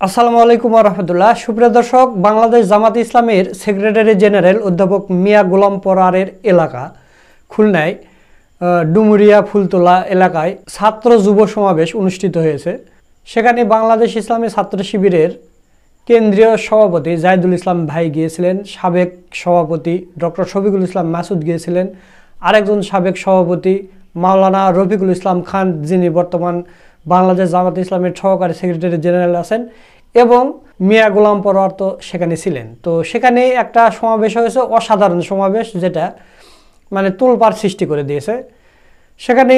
আসসালামু আলাইকুম ওয়া রাহমাতুল্লাহ। সুপ্রিয় দর্শক, বাংলাদেশ জামাত ইসলামের সেক্রেটারি জেনারেল অধ্যাপক মিয়া গোলাম পরারের এলাকা খুলনায় ডুমুরিয়া ফুলতলা এলাকায় ছাত্র যুব সমাবেশ অনুষ্ঠিত হয়েছে। সেখানে বাংলাদেশ ইসলামী ছাত্র শিবিরের কেন্দ্রীয় সভাপতি জাহিদুল ইসলাম ভাই গিয়েছিলেন, সাবেক সভাপতি ডক্টর শফিকুল ইসলাম মাসুদ গিয়েছিলেন, আরেকজন সাবেক সভাপতি মাওলানা রফিকুল ইসলাম খান, যিনি বর্তমান বাংলাদেশ জামাত ইসলামের সহকারী সেক্রেটারি জেনারেল আছেন, এবং মিয়া গোলাম পরোয়ার তো সেখানে ছিলেন। তো সেখানে একটা সমাবেশ হয়েছে, অসাধারণ সমাবেশ, যেটা মানে তোলপাড় সৃষ্টি করে দিয়েছে। সেখানে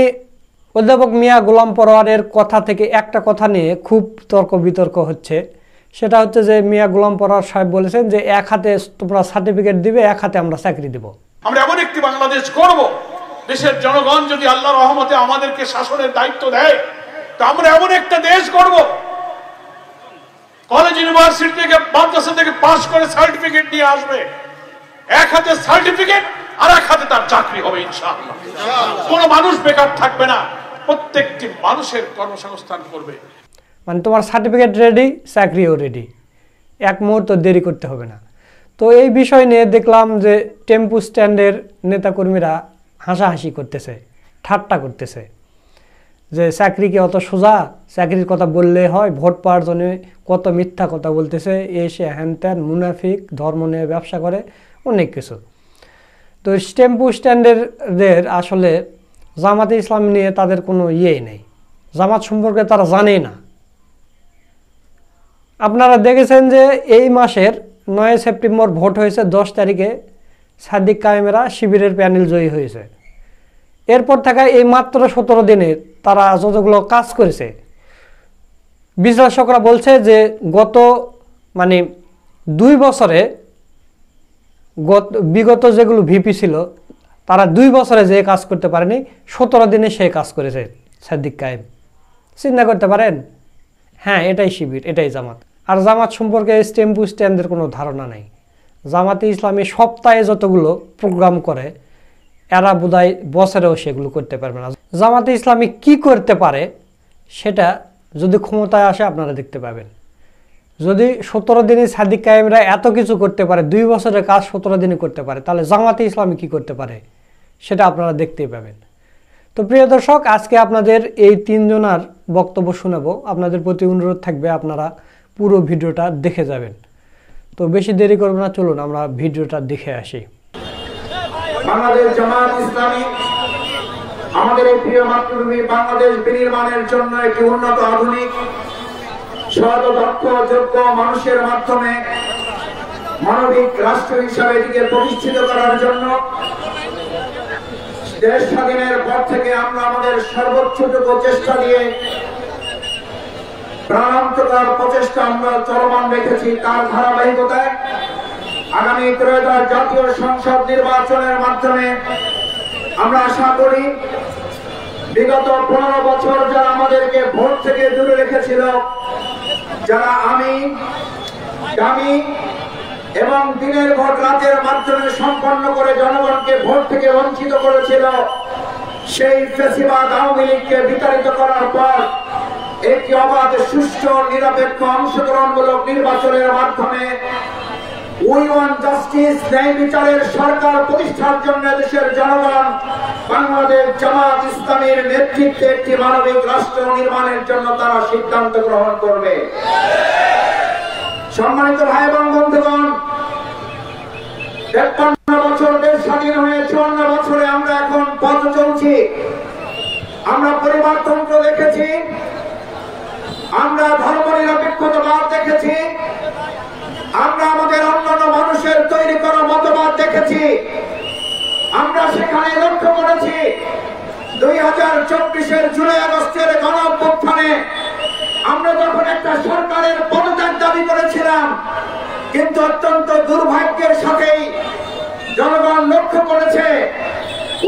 অধ্যাপক মিয়া গোলাম পরোয়ারের কথা থেকে একটা কথা নিয়ে খুব তর্ক বিতর্ক হচ্ছে। সেটা হচ্ছে যে মিয়া গোলাম পরোয়ার সাহেব বলেছেন যে এক হাতে তোমরা সার্টিফিকেট দিবে, এক হাতে আমরা চাকরি দেব। আমরা এমন একটি বাংলাদেশ করব, দেশের জনগণ যদি আল্লাহর রহমতে আমাদেরকে শাসনের দায়িত্ব দেয়, তো আমরা এমন একটা দেশ করব, কলেজ ইউনিভার্সিটি থেকে মাদ্রাসা থেকে পাস করে সার্টিফিকেট নিয়ে আসবে, এক হাতে সার্টিফিকেট আর এক হাতে তার চাকরি হবে ইনশাআল্লাহ। কোনো মানুষ বেকার থাকবে না, প্রত্যেকটি মানুষের কর্মসংস্থান করবে। মানে তোমার সার্টিফিকেট রেডি, চাকরিও রেডি, এক মুহূর্ত দেরি করতে হবে না। তো এই বিষয় নিয়ে দেখলাম যে টেম্পু স্ট্যান্ডের নেতাকর্মীরা হাসাহাসি করতেছে, ঠাট্টা করতেছে যে চাকরি কি অত সোজা, চাকরির কথা বললে হয়, ভোট পাওয়ার জন্য কত মিথ্যা কথা বলতেছে, এসে হ্যান ত্যান, মুনাফিক, ধর্ম নিয়ে ব্যবসা করে, অনেক কিছু। তো টেম্পু স্ট্যান্ডের আসলে জামাতে ইসলাম নিয়ে তাদের কোনো ইয়েই নেই, জামাত সম্পর্কে তারা জানেই না। আপনারা দেখেছেন যে এই মাসের 9 সেপ্টেম্বর ভোট হয়েছে, 10 তারিখে সাদিক কায়েমেরা শিবিরের প্যানেল জয়ী হয়েছে। এরপর থেকে এই মাত্র 17 দিনে তারা যতগুলো কাজ করেছে, বিশ্লেষকরা বলছে যে গত 2 বছরে বিগত যেগুলো ভিপি ছিল তারা 2 বছরে যে কাজ করতে পারেনি, 17 দিনে সে কাজ করেছে সাদিক কায়েম। চিন্তা করতে পারেন? হ্যাঁ, এটাই শিবির, এটাই জামাত। আর জামাত সম্পর্কে টেম্পু স্ট্যান্ডের কোনো ধারণা নেই। জামাতে ইসলামী সপ্তাহে যতগুলো প্রোগ্রাম করে, এরা বোধহয় বছরেও সেগুলো করতে পারবে না। জামাতে ইসলামী কি করতে পারে সেটা যদি ক্ষমতায় আসে আপনারা দেখতে পাবেন। যদি 17 দিনে সাদিক কায়েমরা এত কিছু করতে পারে, 2 বছরের কাজ 17 দিনে করতে পারে, তাহলে জামাতে ইসলামী কি করতে পারে সেটা আপনারা দেখতেই পাবেন। তো প্রিয় দর্শক, আজকে আপনাদের এই 3 জনার বক্তব্য শোনাবো। আপনাদের প্রতি অনুরোধ থাকবে আপনারা পুরো ভিডিওটা দেখে যাবেন। তো বেশি দেরি করব না, চলুন আমরা ভিডিওটা দেখে আসি। বাংলাদেশ জামাত ইসলামী আমাদের এই প্রিয় মাতৃভূমি বাংলাদেশ বিনির্মাণের জন্য একটি উন্নত, আধুনিক, সৎ, দক্ষ, যোগ্য মানুষের মাধ্যমে মানবিক রাষ্ট্র হিসাবে এটিকে প্রতিষ্ঠিত করার জন্য দেশ স্বাধীনের পর থেকে আমরা আমাদের সর্বোচ্চটুকু চেষ্টা দিয়ে প্রাণান্তকর প্রচেষ্টা আমরা চলমান রেখেছি। তার ধারাবাহিকতায় আগামী ত্রয়োদশ জাতীয় সংসদ নির্বাচনের মাধ্যমে আমরা আশা করি বিগত 15 বছর যারা আমাদেরকে ভোট থেকে দূরে রেখেছিল, যারা আমি এবং দিনের ভোট রাতের মাধ্যমে সম্পন্ন করে জনগণকে ভোট থেকে বঞ্চিত করেছিল, সেই ফ্যাসিবাদ আওয়ামী লীগকে বিতাড়িত করার পর একটি অবাধ, সুষ্ঠু, নিরপেক্ষ, অংশগ্রহণমূলক নির্বাচনের মাধ্যমে উই ওয়ান্ট জাস্টিস, ন্যায় বিচারের সরকার প্রতিষ্ঠার জন্য দেশের জনগণ বাংলাদেশ জামাত ইসলামীর নেতৃত্বে একটি মানবিক রাষ্ট্র নির্মাণের জন্য তারা সিদ্ধান্ত গ্রহণ করবে। সম্মানিত ভাই এবং বন্ধুগণ, 53 বছর দেশ স্বাধীন হয়ে 54 বছরে আমরা এখন পথ চলছি। আমরা পরিবারতন্ত্র দেখেছি, আমরা ধর্মনিরপেক্ষতাবাদ দেখেছি, আমরা আমাদের অন্যান্য মানুষের তৈরি করা মতবাদ দেখেছি। আমরা সেখানে লক্ষ্য করেছি 2024-এর জুলাই আগস্টের গণঅভ্যুত্থানে আমরা যখন একটা সরকারের পদত্যাগ দাবি করেছিলাম, কিন্তু অত্যন্ত দুর্ভাগ্যের সাথেই জনগণ লক্ষ্য করেছে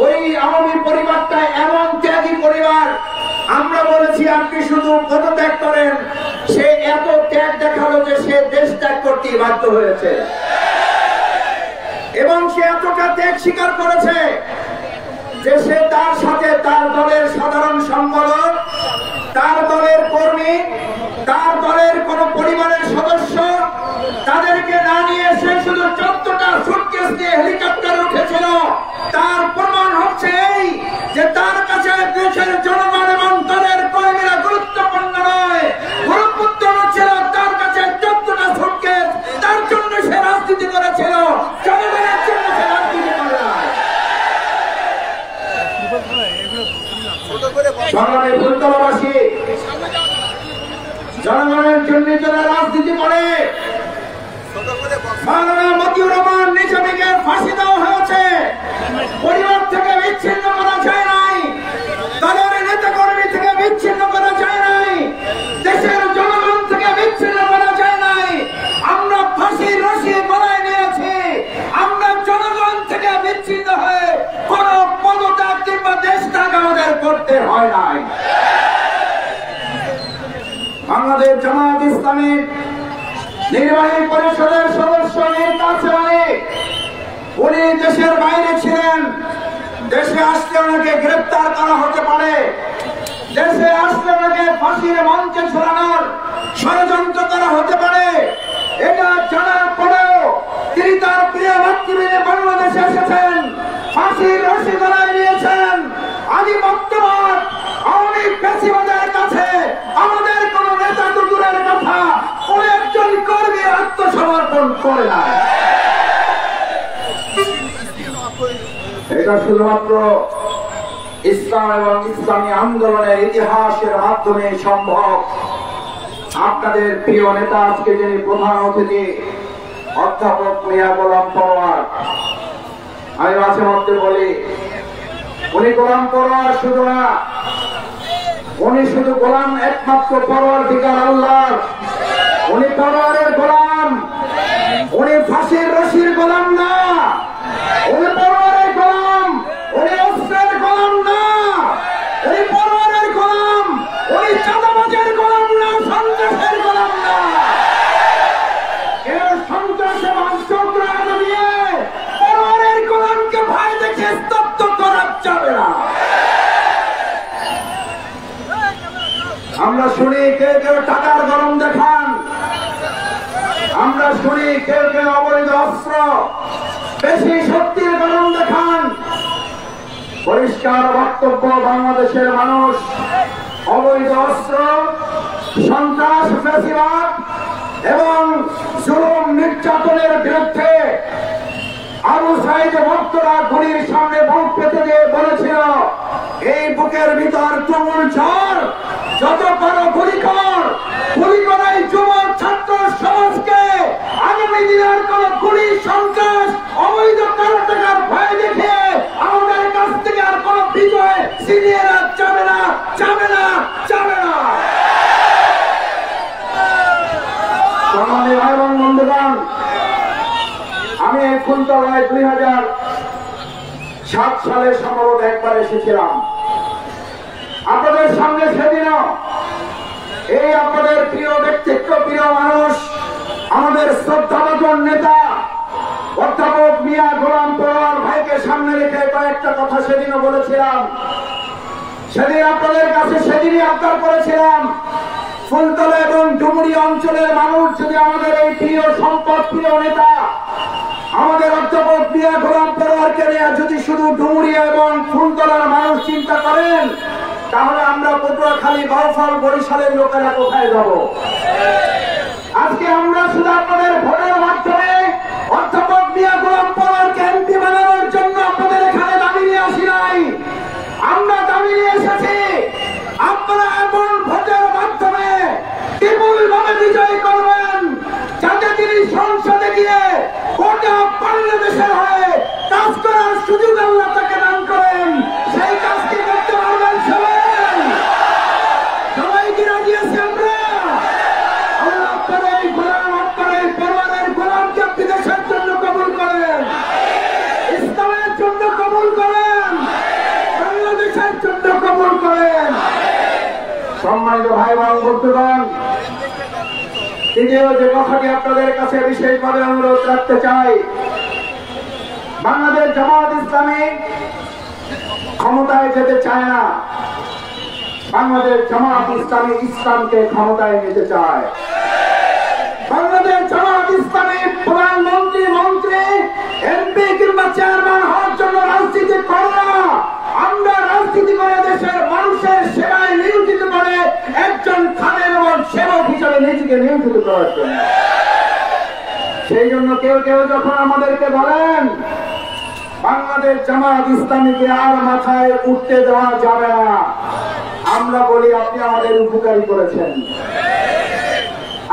ওই আওয়ামী পরিবারটা এমন ত্যাগী পরিবার। আমরা বলেছি আপনি শুধু পদত্যাগ করেন, সে এত ত্যাগ দেখালো যে সে দেশ ত্যাগ করতে বাধ্য হয়েছে, এবং সে এতটা ত্যাগ স্বীকার করেছে যে সে তার সাথে তার দলের সাধারণ সম্পাদক, তার দলের কর্মী, তার দলের কোন পরিবারের সংগ্রামী ফুলতলাবাসী, জনগণের জন্য যারা রাজনীতি করে, মাওলানা মতিউর রহমান নিজামীকে ফাঁসি দেওয়া হয়েছে, পরিবার থেকে বিচ্ছিন্ন করা যায় নাই, দলের নেতা কর্মী থেকে বিচ্ছিন্ন করা যায় নাই, দেশের জনগণ থেকে বিচ্ছিন্ন করা যায় নাই। আমরা ফাঁসির রশি গলায় নিয়েছি, আমরা জনগণ থেকে বিচ্ছিন্ন হয়ে কোন পদত্যাগ কিংবা দেশ ত্যাগ আমাদের করতে হয় নাই। বাংলাদেশ জামায়াত ইসলামী নির্বাহী পরিষদের সদস্য মীর কাসেম আলী, উনি দেশের বাইরে ছিলেন। দেশে আসলে ওনাকে গ্রেপ্তার করা হতে পারে, দেশে আসলে ওনাকে ফাঁসির মঞ্চে ঝোলানোর ষড়যন্ত্র করা হতে পারে। এটা জানার পরেও তিনি তার প্রিয় মাতৃভূমি বাংলাদেশে এসেছেন, ফাঁসির রশি গলায় নিয়েছেন। আমি বর্তমান আওয়ামী ফ্যাসিবাদের কাছে আমাদের কোন নেতা তো দূরের কথা, কোন একজন কর্মী আত্মসমর্পণ করে না। এটা শুধুমাত্র ইসলাম এবং ইসলামী আন্দোলনের ইতিহাসের মাধ্যমে সম্ভব। আপনাদের প্রিয় নেতা আজকে যিনি প্রধান অতিথি অধ্যাপক মিয়া গোলাম পরোয়ার, আমি মাঝে মধ্যে বলি উনি গোলাম পরোয়ার শুধু না, উনি শুধু গোলাম একমাত্র পরওয়ারদিগার আল্লাহর। উনি পরোয়ারের গোলাম, উনি ফাঁসির রশির গোলাম না, উনি পরোয়ারের গোলাম, উনি অস্ত্রের গোলাম না, উনি পরোয়ারের গোলাম, উনি চাঁদাবাজের গোলাম না, সন্ত্রাসের গোলাম না। কেউ সন্ত্রাস এবং চোদ্দ দিয়ে পরোয়ারের গোলামকে ভয় দেখে স্তব্ধ করা যাবে না। আমরা শুনি কেউ কেউ টাকার গরম দেখান, আমরা শুনি কেউ কেউ অবৈধ অস্ত্র বেশি শক্তির গরম দেখান। পরিষ্কার বক্তব্য, বাংলাদেশের মানুষ অবৈধ অস্ত্র, সন্ত্রাস, ফ্যাসিবাদ এবং জুলুম নির্যাতনের বিরুদ্ধে আবু সাইদ ভক্তরা গুলির সামনে বুক পেতে দিয়ে বলেছিল, এই বুকের ভিতর তুমুল ঝড়, যত বড় গুলি কর, গুলি করাই যুব ছাত্র সমাজকে আগামী দিনের কোন গুলি, সন্ত্রাস, অবৈধ কারো টাকার ভয় দেখে আমাদের কাছ থেকে আর কোন বিজয় ছিনিয়ে যাবে না, যাবে না, যাবে না। সম্মানিত ভাই এবং বন্ধুগণ, আমি ফুলতলায় 2007 সালে সম্ভবত একবার এসেছিলাম আপনাদের সামনে। সেদিনও এই আপনাদের প্রিয় ব্যক্তিত্ব, প্রিয় মানুষ, আমাদের শ্রদ্ধাভাজন নেতা অধ্যাপক মিয়া গোলাম পরোয়ার ভাইকে সামনে রেখে কয়েকটা কথা সেদিনও বলেছিলাম। সেদিন আপনাদের কাছে সেদিনই আবদার করেছিলাম, ফুলতলা এবং ডুমুরি অঞ্চলের মানুষ যদি আমাদের এই প্রিয় সম্পদ, প্রিয় নেতা আমাদের অধ্যাপক মিয়া গোলাম পরোয়ারকে নিয়ে যদি শুধু ডুমুরিয়া এবং ফুলতলার মানুষ চিন্তা করেন, তাহলে আমরা পটুয়াখালী, বাউফল, বরিশালের লোকেরা কোথায় যাব? আজকে আমরা শুধু আপনাদের ভোটের মাধ্যমে অধ্যাপক মিয়া গোলাম পরোয়ারকে এমপি বানানোর জন্য আপনাদের এখানে দাবি নিয়ে আসি নাই। আমরা দাবি নিয়ে এসেছি আপনারা এমন ভোটের মাধ্যমে বিপুল ভাবে বিজয় করবেন, যাতে তিনি সংসদে গিয়ে গোটা বাংলাদেশের হয়ে কাজ করার সুযোগ আল্লাহ তাকে দান করেন। সেই কাজটি করতে পারবেন সবাই কি রাজি আছি? আমরা আল্লাহ আপনার এই গোলাম, আপনার এই পরিবারের গোলামকে আপনি দেশের জন্য কবুল করেন, ইসলামের জন্য কবুল করেন, বাংলাদেশের জন্য কবুল করেন। সম্মানিত ভাই বোন বন্ধুগণ, দ্বিতীয় যে কথাটি আপনাদের কাছে বিশেষভাবে অনুরোধ রাখতে চাই, বাংলাদেশ জামায়াত ইসলামী ক্ষমতায় যেতে চায় না, বাংলাদেশ জামায়াত ইসলামী ইসলামকে ক্ষমতায় নিতে চায়। বাংলাদেশ জামায়াত ইসলামী প্রধানমন্ত্রী, মন্ত্রী, এমপি কিংবা চেয়ারম্যান হওয়ার জন্য রাজনীতি করে না। আমরা রাজনীতি করে দেশের মানুষের সেবায় নিয়োজিত করে একজন খাদেম এবং সেবক হিসাবে নিজেকে নিয়োজিত করার জন্য। সেই জন্য কেউ কেউ যখন আমাদেরকে বলেন বাংলাদেশ জামায়াত ইসলামীকে আর মাথায় উঠতে দেওয়া যাবে না, আমরা বলি আপনি আমাদের উপকারী করেছেন,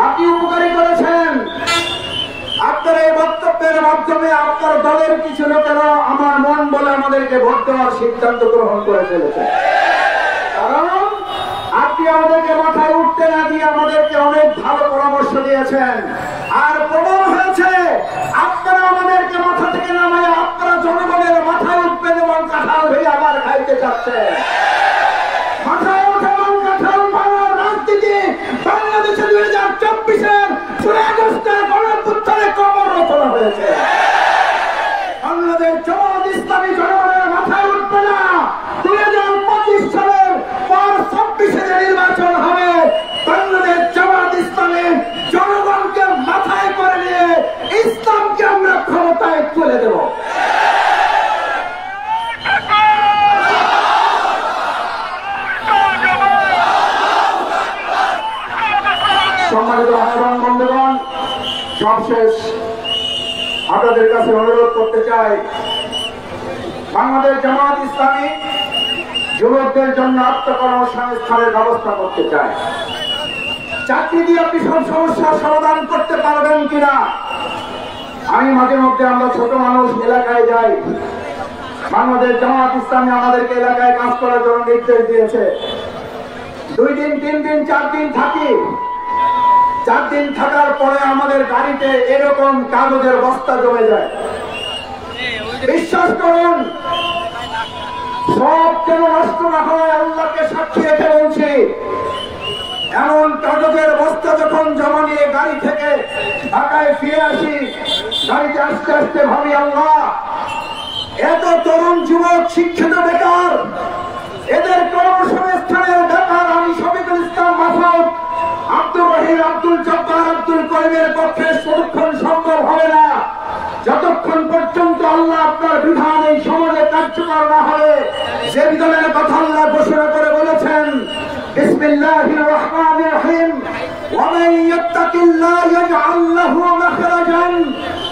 আপনি উপকারী করেছেন। আপনার এই বক্তব্যের মাধ্যমে আপনার দলের কিছু লোকেরা আমার মন বলে আমাদেরকে ভোট দেওয়ার সিদ্ধান্ত গ্রহণ করে ফেলেছে। কারণ আপনি আমাদেরকে মাথায় উঠতে না দিয়ে আমাদেরকে অনেক ভালো পরামর্শ দিয়েছেন, আর প্রমাণ হয়েছে আপনারা আমাদেরকে মাথা থেকে নামায় আপনারা জনগণের মাথায় উঠবেন এবং কাঁঠাল হয়ে আবার খাইতে চাচ্ছেন। মাথায় উঠে এবং কাঁঠাল ভাঙার রাজনীতি বাংলাদেশে 2024-এর 16 আগস্টের গণঅভ্যুত্থানে কবর রচনা হয়েছে। বাংলাদেশ জামাত ইসলামী জনগণের মাথায় উঠবে না। 2025 সালের পর 26-এ যে নির্বাচন হবে, বাংলাদেশ জামাত ইসলামী জনগণকে মাথায় করে নিয়ে ইসলামকে আমরা ক্ষমতায় তুলে দেব। সম্মানিত ভাইবোন বন্ধুগণ, সবশেষ আপনাদের কাছে অনুরোধ করতে চাই, বাংলাদেশ জামাত ইসলামী যুবকদের জন্য আত্মকর্মসংস্থানের ব্যবস্থা করতে চায়। চাকরি দিয়ে আপনি সব সমস্যার সমাধান করতে পারবেন কিনা? আমি মাঝে মধ্যে, আমরা ছোট মানুষ, এলাকায় যাই। বাংলাদেশ জামাত ইসলামী আমাদেরকে এলাকায় কাজ করার জন্য নির্দেশ দিয়েছে। 2 দিন 3 দিন 4 দিন থাকি। 4 দিন থাকার পরে আমাদের গাড়িতে এরকম কাগজের বস্তা জমে যায়। বিশ্বাস করুন, সব যেন নষ্ট না হয়, আল্লাহকে সাক্ষী রেখে বলছি। এমন কাগজের বস্তা যখন জমা নিয়ে গাড়ি থেকে ঢাকায় ফিরে আসি, গাড়িতে আস্তে আস্তে ভাবি, আল্লাহ, এত তরুণ যুবক শিক্ষিত বেকার, এদের কর্মসংস্থানের ব্যাপার আমি শফিকুল ইসলাম মাসুদ, আব্দুর রহিম, আব্দুল জব্বার, আব্দুল করিমের পক্ষে ততক্ষণ সম্ভব হবে না যতক্ষণ পর্যন্ত আল্লাহ আপনার বিধান এই সমাজে কার্যকর না হবে। যে বিধানের কথা আল্লাহ ঘোষণা করে বলেছেন, বিসমিল্লাহির রহমানির রহিম, ওয়া মান ইয়াত্তাকিল্লাহ ইয়াজআল লাহু মাখরাজান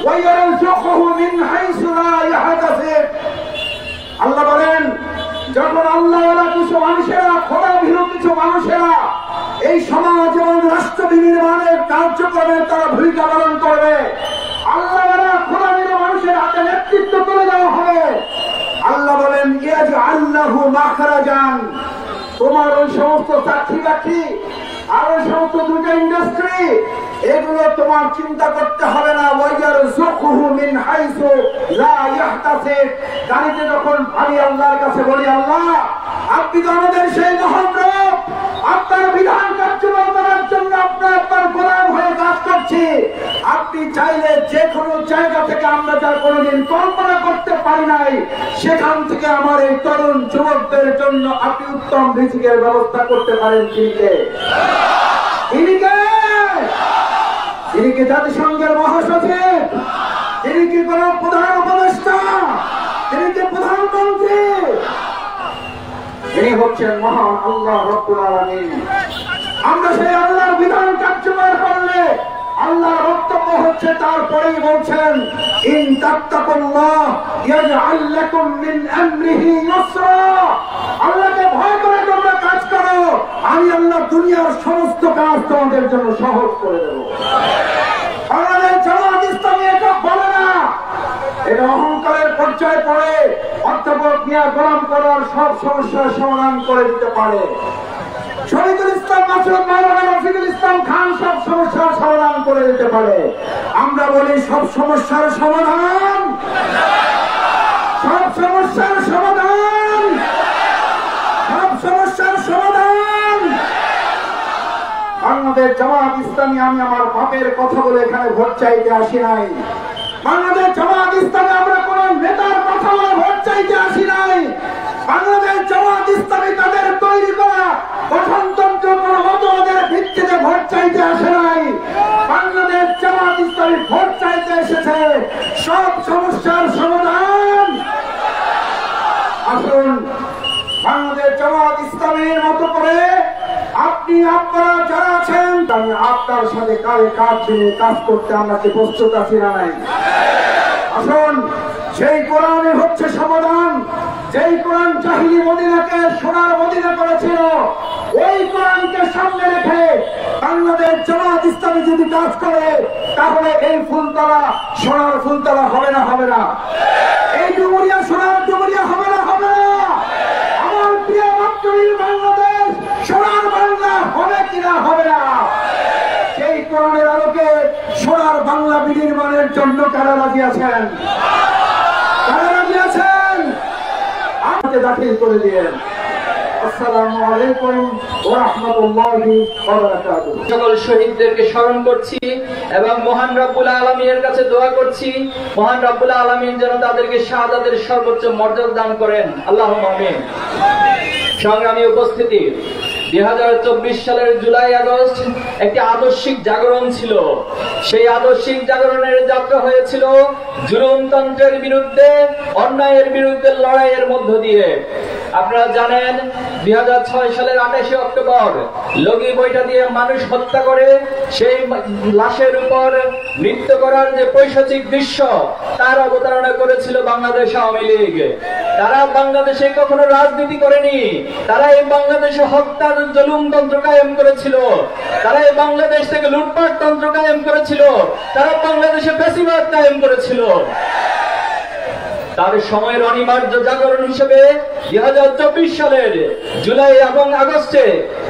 ওয়া ইয়ারযুকুহু মিন হাইসু লা ইয়াহতাসিব। আল্লাহ বলেন, যখন আল্লাহওয়ালা কিছু মানুষেরা, খোদাভীরু কিছু মানুষেরা এই সমাজ এবং রাষ্ট্র বিনির্মাণের কার্যক্রমে তারা ভূমিকা পালন করবে, আল্লাহওয়ালা খোদাভীরু মানুষের হাতে নেতৃত্ব তুলে দেওয়া হবে। আল্লাহ বলেন, ইয়াজআল লাহু মাখরাজান, তোমার ওই সমস্ত চাকরি বাকরি আর ওই সমস্ত দুটো ইন্ডাস্ট্রি, এগুলো তোমার চিন্তা করতে হবে না। ওয়ায়ারযুকুহু মিন হাইসু লা ইয়াহতাসিব। গাড়িতে যখন আমি আল্লাহর কাছে বলি, আল্লাহ, আপনি তো আমাদের সেই মহান রব, আপনার বিধান কার্যকর করার জন্য আপনার গোলাম হয়ে কাজ করছি। আপনি চাইলে যে কোনো জায়গা থেকে আমরা যা কোনোদিন কল্পনা করতে পারি নাই, সেখান থেকে আমার এই তরুণ যুবকদের জন্য আপনি উত্তম রিজিকের ব্যবস্থা করতে পারেন। তিনি কি জাতিসংঘের মহাসচিব? তিনি কি কোন প্রধান উপদেষ্টা? তিনি কি প্রধানমন্ত্রী? তিনি হচ্ছেন মহান আল্লাহ রাব্বুল আলামিন। আমরা সেই আল্লাহর বিধান কার্যকর করলে আল্লাহ বক্তব্য হচ্ছে, তারপরেই বলছেন, ইন তাত্তাকুল্লাহ ইয়াজআল লাকুম মিন আমরিহি ইউসরা। আল্লাহকে ভয় করে তোমরা কাজ করো, আমি আল্লাহ দুনিয়ার সমস্ত কাজ তোমাদের জন্য সহজ করে দেব। বাংলাদেশ জামাত ইসলামী এটা বলে না, এটা অহংকারের পর্যায়ে পড়ে অধ্যাপক মিয়া গোলাম করার সব সমস্যার সমাধান করে দিতে পারে। শফিকুল ইসলাম মাসুদ, মাওলানা রফিকুল ইসলাম খান সব সমস্যার সমাধান করে দিতে পারে। আমরা বলি, সব সমস্যার সমাধান, সব সমস্যার সমাধান, সব সমস্যার সমাধান বাংলাদেশ জামাত ইসলামী। আমি আমার বাপের কথা বলে এখানে ভোট চাইতে আসি নাই। বাংলাদেশ জামাত ইসলামী আমরা কোন নেতার কথা বলে ভোট চাইতে আসি নাই। বাংলাদেশ জামাত ইসলামী তাদের তৈরি করা গঠনতন্ত্র কোন মতবাদের ভিত্তিতে ভোট চাইতে আসে নাই। বাংলাদেশ জামাত ইসলামী ভোট চাইতে এসেছে সব সমস্যার সমাধান। আসুন, বাংলাদেশ জামাত ইসলামীর মতো করে আপনি, আপনারা যারা আছেন, আমি আপনার সাথে কাঁধে কাঁধ মিলিয়ে কাজ করতে আমরা কি প্রস্তুত আছি না নাই? আসুন, সেই কোরআনে হচ্ছে সমাধান, যেই কোরআন জাহিলি মদিনাকে সোনার মদিনা করেছিল, ওই কোরআনকে সামনে রেখে বাংলাদেশ জামাত ইসলামী যদি কাজ করে, তাহলে এই ফুলতলা সোনার ফুলতলা হবে না, হবে না? এই ডুমুরিয়া সোনার ডুমুরিয়া হবে না, হবে না? আমার প্রিয় মাতৃভূমি বাংলাদেশ সোনার বাংলা হবে কিনা, হবে না? সেই কোরআনের আলোকে সোনার বাংলা বিনির্মাণের জন্য কারা রাজি আছেন? কারা রাজি আছেন? আমাকে দাখিল করে দিয়েন। আসসালামু আলাইকুম ওয়া রাহমাতুল্লাহি ওয়া বারাকাতুহু। সকল শহীদদেরকে স্মরণ করছি এবং মহান রব্বুল আলামিনের কাছে দোয়া করছি, মহান রব্বুল আলামিন যেন তাদেরকে শাহাদাতের সর্বোচ্চ মর্যাদা দান করেন। আল্লাহুম্মা আমিন। সংগ্রামী উপস্থিতি, 2024 সালের জুলাই আগস্ট একটি আদর্শিক জাগরণ ছিল। সেই আদর্শিক জাগরণের যাত্রা হয়েছিল জুলুমতন্ত্রের বিরুদ্ধে, অন্যায়ের বিরুদ্ধে লড়াইয়ের মধ্য দিয়ে। আপনারা জানেন 2006 সালের 28 অক্টোবর লগি বইটা দিয়ে মানুষ হত্যা করে সেই লাশের উপর নৃত্য করার যে পৈশাচিক দৃশ্য, তার অবতারণা করেছিল বাংলাদেশ আওয়ামী লীগ। তারা বাংলাদেশে কখনো রাজনীতি করেনি, তারা এই বাংলাদেশে হত্যার জুলুমতন্ত্র কায়েম করেছিল, তারা এই বাংলাদেশ থেকে লুটপাট তন্ত্র কায়েম করেছিল, তারা বাংলাদেশে ফ্যাসিবাদ কায়েম করেছিল। তার সময়ের অনিবার্য জাগরণ হিসেবে 2024 সালের জুলাই এবং আগস্টে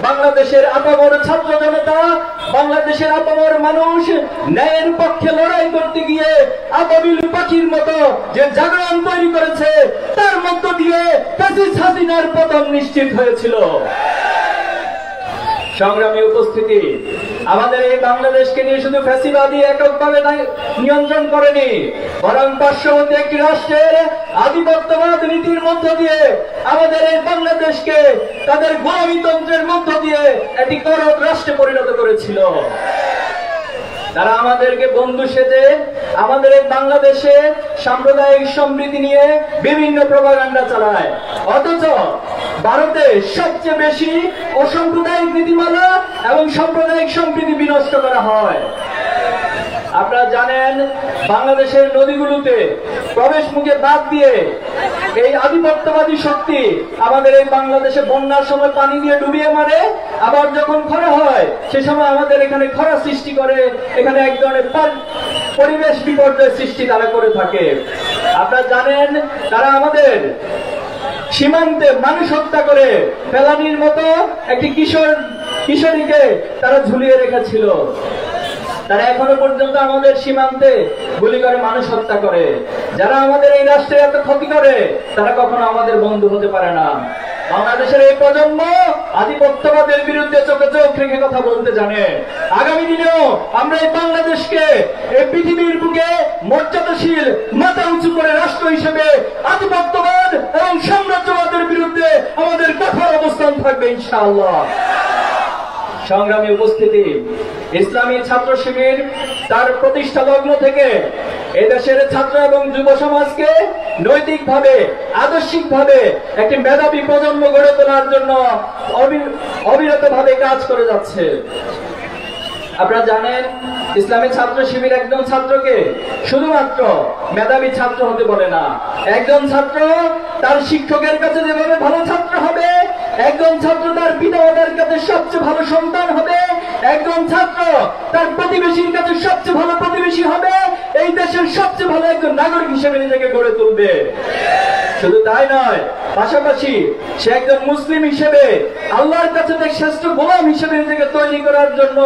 বাংলাদেশের আপামর ছাত্র জনতা, বাংলাদেশের আপামর মানুষ ন্যায়ের পক্ষে লড়াই করতে গিয়ে আবাবিল পাখির মতো যে জাগরণ তৈরি করেছে, তার মধ্য দিয়ে ফ্যাসিস্ট হাসিনার পতন নিশ্চিত হয়েছিল। সংগ্রামী উপস্থিতি, আমাদের এই বাংলাদেশকে নিয়ে শুধু ফ্যাসিবাদী এককভাবে নিয়ন্ত্রণ করেনি, বরং পার্শ্ববর্তী একটি রাষ্ট্রের আধিপত্যবাদ নীতির মধ্য দিয়ে আমাদের এই বাংলাদেশকে তাদের গোলামীতন্ত্রের মধ্য দিয়ে একটি করদ রাষ্ট্রে পরিণত করেছিল। তারা আমাদেরকে বন্ধু সেজে আমাদের এই বাংলাদেশে সাম্প্রদায়িক সম্প্রীতি নিয়ে বিভিন্ন প্রপাগান্ডা চালায়, অথচ ভারতে সবচেয়ে বেশি অসাম্প্রদায়িক নীতিমালা এবং সাম্প্রদায়িক সম্প্রীতি বিনষ্ট করা হয়। আপনারা জানেন বাংলাদেশের নদীগুলোতে প্রবেশ মুখে বাদ দিয়ে এই আধিপত্যবাদী শক্তি আমাদের এই বাংলাদেশে বন্যার সময় পানি দিয়ে ডুবিয়ে মারে, আবার যখন খরা হয় সে সময় আমাদের এখানে খরা সৃষ্টি করে, এখানে এক ধরনের পরিবেশ বিপর্যয় সৃষ্টি তারা করে থাকে। আপনারা জানেন তারা আমাদের সীমান্তে মানুষ হত্যা করে ফেলানির মতো একটি কিশোরীকে তারা ঝুলিয়ে রেখেছিল। তারা এখনো পর্যন্ত আমাদের সীমান্তে গুলি করে মানুষ হত্যা করে। যারা আমাদের এই রাষ্ট্রে এত ক্ষতি করে, তারা কখনো আমাদের বন্ধু হতে পারে না। বাংলাদেশের এই প্রজন্ম আধিপত্যবাদের বিরুদ্ধে চোখে চোখ রেখে কথা বলতে জানে। আগামী দিনেও আমরা এই বাংলাদেশকে এই পৃথিবীর বুকে মর্যাদাশীল মাথা উঁচু করে রাষ্ট্র হিসেবে আধিপত্যবাদ এবং সাম্রাজ্যবাদের বিরুদ্ধে আমাদের কঠোর অবস্থান থাকবে ইনশাআল্লাহ। সংগ্রামী উপস্থিতি, ইসলামী ছাত্র শিবির তার প্রতিষ্ঠা লগ্ন থেকে এদেশের ছাত্র এবং যুব সমাজকে নৈতিকভাবে, আদর্শিকভাবে একটি মেধাবী প্রজন্ম গড়ে তোলার জন্য অবিরতভাবে কাজ করে যাচ্ছে। আপনারা জানেন ইসলামী ছাত্র শিবির একজন ছাত্রকে শুধুমাত্র মেধাবী ছাত্র হতে বলে না। একজন ছাত্র তার শিক্ষকের কাছে যেভাবে ভালো ছাত্র হবে, একজন ছাত্র তার পিতামাতার কাছে সবচেয়ে ভালো সন্তান হবে, একজন ছাত্র তার প্রতিবেশীর কাছে সবচেয়ে ভালো প্রতিবেশী হবে, এই দেশের সবচেয়ে ভালো একজন নাগরিক হিসেবে নিজেকে গড়ে তুলবে। শুধু তাই নয়, পাশাপাশি সে একজন মুসলিম হিসেবে আল্লাহর কাছে শ্রেষ্ঠ গোলাম হিসেবে নিজেকে তৈরি করার জন্য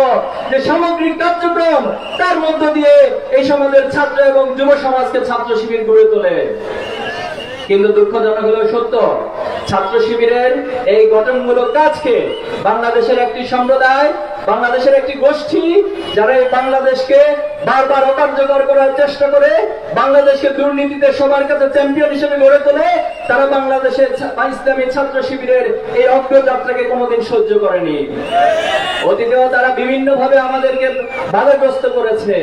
যে সামগ্রিক কার্যক্রম, তার মধ্য দিয়ে এই সমাজের ছাত্র এবং যুব সমাজকে ছাত্র শিবির গড়ে তোলে। কিন্তু দুঃখজনক হলেও সত্য, ছাত্র শিবিরের এই গঠনমূলক কাজকে বাংলাদেশের একটি সম্প্রদায়, বাংলাদেশের একটি গোষ্ঠী, যারা এই বাংলাদেশকে বারবার অকার্যকর করার চেষ্টা করে, বাংলাদেশকে দুর্নীতিতে সবার কাছে চ্যাম্পিয়ন হিসেবে গড়ে তোলে, তারা বাংলাদেশের ইসলামী ছাত্র শিবিরের এই অগ্রযাত্রাকে কোনোদিন সহ্য করেনি। অতীতেও তারা বিভিন্ন ভাবে আমাদেরকে বাধাগ্রস্ত করেছে।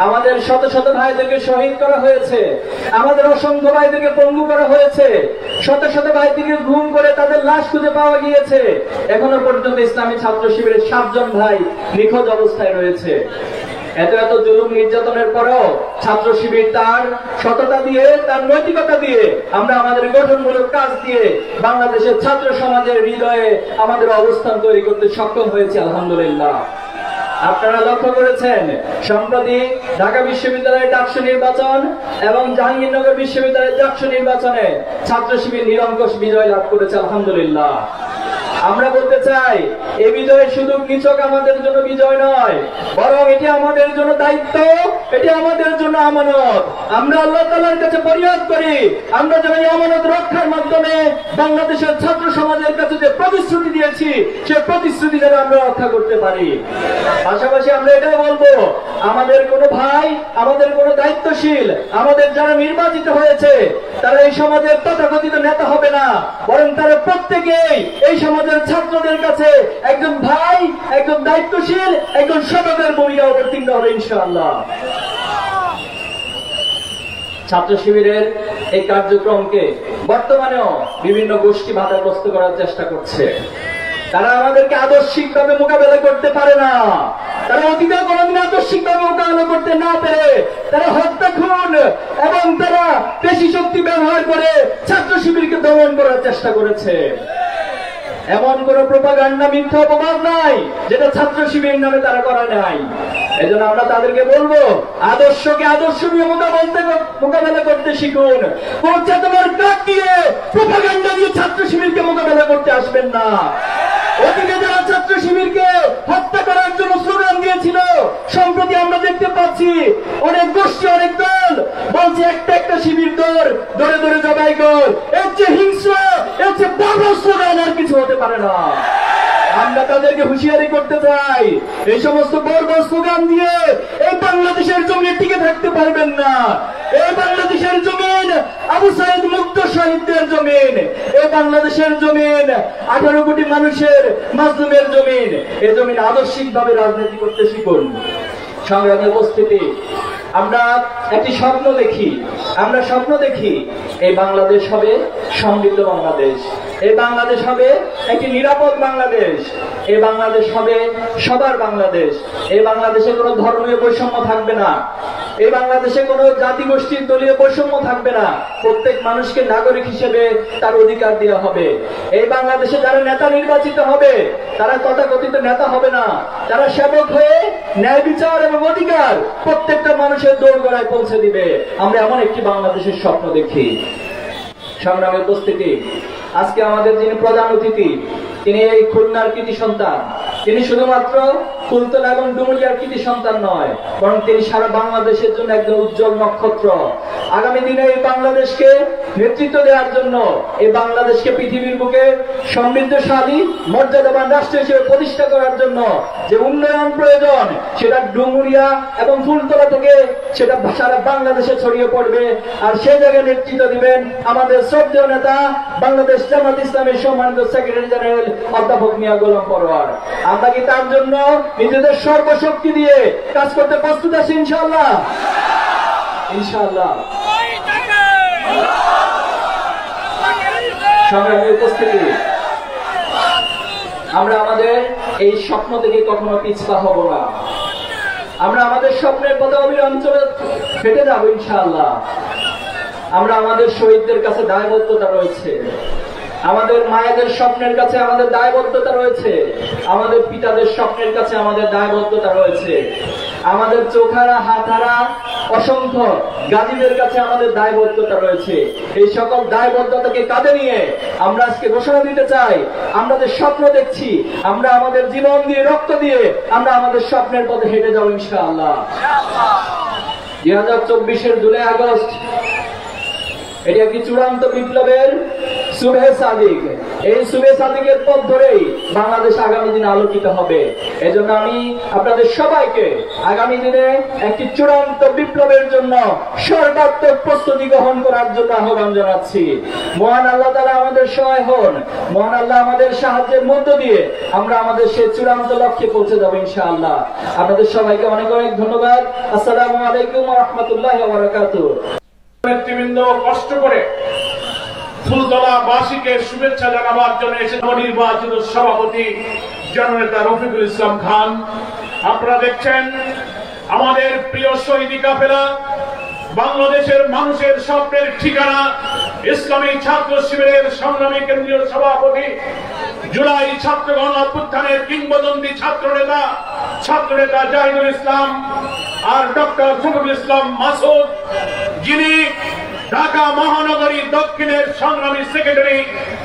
আমাদের শত শত ভাইদেরকে শহীদ করা হয়েছে, আমাদের অসংখ্য ভাইদেরকে পঙ্গু করা হয়েছে, শত শত ভাইদেরকে গুম করে তাদের লাশ খুঁজে পাওয়া গিয়েছে। এখনো পর্যন্ত ইসলামী ছাত্র শিবিরের 7 জন ভাই নিখোঁজ অবস্থায় রয়েছে। এত এত জুলুম নির্যাতনের পরেও ছাত্র শিবির তার সততা দিয়ে, তার নৈতিকতা দিয়ে, আমরা আমাদের গঠনমূলক কাজ দিয়ে বাংলাদেশের ছাত্র সমাজের হৃদয়ে আমাদের অবস্থান তৈরি করতে সক্ষম হয়েছে, আলহামদুলিল্লাহ। আপনারা লক্ষ্য করেছেন সম্প্রতি ঢাকা বিশ্ববিদ্যালয়ের ডাকসু নির্বাচন এবং জাহাঙ্গীরনগর বিশ্ববিদ্যালয়ের ডাকসু নির্বাচনে ছাত্র শিবির নিরঙ্কুশ বিজয় লাভ করেছে, আলহামদুলিল্লাহ। আমরা বলতে চাই এই বিজয় শুধু নিছক আমাদের জন্য বিজয় নয়, বরং এটি আমাদের জন্য দায়িত্ব, এটি আমাদের জন্য আমানত। আমরা আল্লাহ তাআলার কাছে ফরিয়াদ করি আমরা যেন এই আমানত রক্ষার মাধ্যমে বাংলাদেশের ছাত্র সমাজের কাছে যে প্রতিশ্রুতি দিয়েছি সেই প্রতিশ্রুতি যেন আমরা রক্ষা করতে পারি। পাশাপাশি আমরা এটাও বলবো আমাদের কোনো ভাই, আমাদের কোনো দায়িত্বশীল, আমাদের যারা নির্বাচিত হয়েছে তারা এই সমাজের তথাকথিত নেতা হবে না, বরং তারা প্রত্যেকেই এই সমাজের ছাত্রদের কাছে একজন ভাই, একজন দায়িত্বশীল, একজন সততার ভূমিকা অবতীর্ণ হবে ইনশাআল্লাহ। ছাত্র শিবিরের এই কার্যক্রমকে বর্তমানেও বিভিন্ন গোষ্ঠী বাধাগ্রস্ত করার চেষ্টা করছে। তারা আমাদেরকে আদর্শিকভাবে মোকাবেলা করতে পারে না, তারা অতীতে কোনদিন আদর্শিকভাবে মোকাবেলা করতে না পেরে তারা হত্যা, খুন এবং তারা পেশি শক্তি ব্যবহার করে ছাত্র শিবিরকে দমন করার চেষ্টা করেছে। এমন কোন প্রোপাগান্ডা, মিথ্যা অপবাদ নাই যেটা ছাত্র শিবির নামে তারা করা নাই। এজন্য আমরা তাদেরকে বলবো আদর্শকে আদর্শ নিয়ে মোকাবেলা করতে শিখুন। কোন চেতনার কাঠ দিয়ে, প্রোপাগান্ডা দিয়ে ছাত্র শিবিরকে মোকাবেলা করতে আসবেন না। অতীতে যারা ছাত্র শিবিরকে হত্যা করার জন্য স্লোগান দিয়েছিল, সম্প্রতি আমরা দেখতে পাচ্ছি অনেক গোষ্ঠী, অনেক দল বলছে একটা একটা শিবির ধরে ধরে জবাই কর। এর চেয়ে হিংস্র, এর চেয়ে বড় স্লোগান আর কিছু হতে পারে না। আমরা তাদেরকে হুঁশিয়ারি করতে চাই এই সমস্ত বর্ব স্লোগান দিয়ে এই বাংলাদেশের জমিনে টিকে থাকতে পারবেন না। এই বাংলাদেশের জমিন আবু সাইদ মুক্ত শহীদদের জমিন, এই বাংলাদেশের জমিন 18 কোটি মানুষের মাজলুমের জমিন। এই জমিন আদর্শিক ভাবে রাজনীতি করতে শিখুন। সংগ্রামী উপস্থিতি, আমরা একটি স্বপ্ন দেখি, আমরা স্বপ্ন দেখি এই বাংলাদেশ হবে সমৃদ্ধ বাংলাদেশ, এই বাংলাদেশ হবে একটি নিরাপদ বাংলাদেশ, এই বাংলাদেশ হবে সবার বাংলাদেশ, এই বাংলাদেশে কোনো ধর্মীয় বৈষম্য থাকবে না, এই বাংলাদেশে কোনো জাতি গোষ্ঠীর দলীয় বৈষম্য থাকবে না। প্রত্যেক মানুষকে নাগরিক হিসেবে তার অধিকার দেওয়া হবে। এই বাংলাদেশে যারা নেতা নির্বাচিত হবে তারা তথাকথিত নেতা হবে না, তারা সেবক হয়ে ন্যায় বিচার এবং অধিকার প্রত্যেকটা মানুষের দোরগোড়ায় পৌঁছে দিবে। আমরা এমন একটি বাংলাদেশের স্বপ্ন দেখি। সংগ্রামী উপস্থিতি, আজকে আমাদের যিনি প্রধান অতিথি তিনি এই খুলনার কৃতি সন্তান। তিনি শুধুমাত্র ফুলতলা এবং ডুমুরিয়ার কৃতি সন্তান নয়, বরং তিনি সারা বাংলাদেশের জন্য একজন উজ্জ্বল নক্ষত্র। আগামী দিনে এই বাংলাদেশকে নেতৃত্ব দেওয়ার জন্য, এই বাংলাদেশকে পৃথিবীর বুকে সমৃদ্ধশালী মর্যাদাবান রাষ্ট্র হিসেবে প্রতিষ্ঠা করার জন্য যে উন্নয়ন প্রয়োজন সেটা ডুমুরিয়া এবং ফুলতলা থেকে সেটা সারা বাংলাদেশে ছড়িয়ে পড়বে। আর সেই জায়গায় নেতৃত্ব দিবেন আমাদের শ্রদ্ধেয় নেতা, বাংলাদেশ জামাত ইসলামের সম্মানিত সেক্রেটারি জেনারেল অধ্যাপক মিয়া গোলাম পরোয়ার। আমরা কি তার জন্য নিজেদের সর্বশক্তি দিয়ে কাজ করতে প্রস্তুত আছি ইনশাআল্লাহ? ইনশাআল্লাহ। সংগ্রামী উপস্থিতি, আমরা আমাদের এই স্বপ্ন থেকে কখনো পিছপা হব না। আমরা আমাদের স্বপ্নের পথে অবিরাম চলে ফেটে যাব ইনশাআল্লাহ। আমরা আমাদের শহীদদের কাছে দায়বদ্ধতা রয়েছে, আমাদের মায়েদের স্বপ্নের কাছে আমাদের দায়বদ্ধতা রয়েছে, আমাদের পিতাদের স্বপ্নের কাছে আমাদের দায়বদ্ধতা রয়েছে, আমাদের চোখারা হাতহারা অসংখ্য গাজীদের কাছে আমাদের দায়বদ্ধতা রয়েছে। এই সকল দায়বদ্ধতাকে কাঁধে নিয়ে আমরা আজকে ঘোষণা দিতে চাই, আমরা যে স্বপ্ন দেখছি আমরা আমাদের জীবন দিয়ে, রক্ত দিয়ে আমরা আমাদের স্বপ্নের পথে হেঁটে যাব ইনশাআল্লাহ। 2024-এর জুলাই আগস্ট এটি একটি চূড়ান্ত বিপ্লবের সুবহে সাদিক। এই সুবহে সাদিকের পথ ধরেই বাংলাদেশ আগামী দিনে আলোকিত হবে। এজন্য আমি আপনাদের সবাইকে আগামী দিনে একটি চূড়ান্ত বিপ্লবের জন্য সর্বাত্মক প্রস্তুতি গ্রহণ করার জন্য আহ্বান জানাচ্ছি। মহান আল্লাহ তাআলা আমাদের সহায় হন। মহান আল্লাহ আমাদের সাহায্যের মধ্য দিয়ে আমরা আমাদের সেই চূড়ান্ত লক্ষ্যে পৌঁছে যাব ইনশাআল্লাহ। আপনাদের সবাইকে অনেক অনেক ধন্যবাদ। আসসালামু আলাইকুম ওয়া রাহমাতুল্লাহি ওয়া বারাকাতুহু। নেতৃবৃন্দ কষ্ট করে ফুলতলা বাসীকে শুভেচ্ছা জানাবার জন্য এসে নবনির্বাচিত সভাপতি জননেতা রফিকুল ইসলাম খান। আপনারা দেখছেন আমাদের প্রিয় শহীদি কাফেলা, বাংলাদেশের মানুষের স্বপ্নের ঠিকানা, ইসলামী ছাত্র শিবিরের সংগ্রামী কেন্দ্রীয় সভাপতি, জুলাই ছাত্র গণ অভ্যুত্থানের কিংবদন্তি ছাত্রনেতা জাহিদুল ইসলাম আর ডক্টর শফিকুল ইসলাম মাসুদ, যিনি ঢাকা মহানগরী দক্ষিণের সংগ্রামী সেক্রেটারি,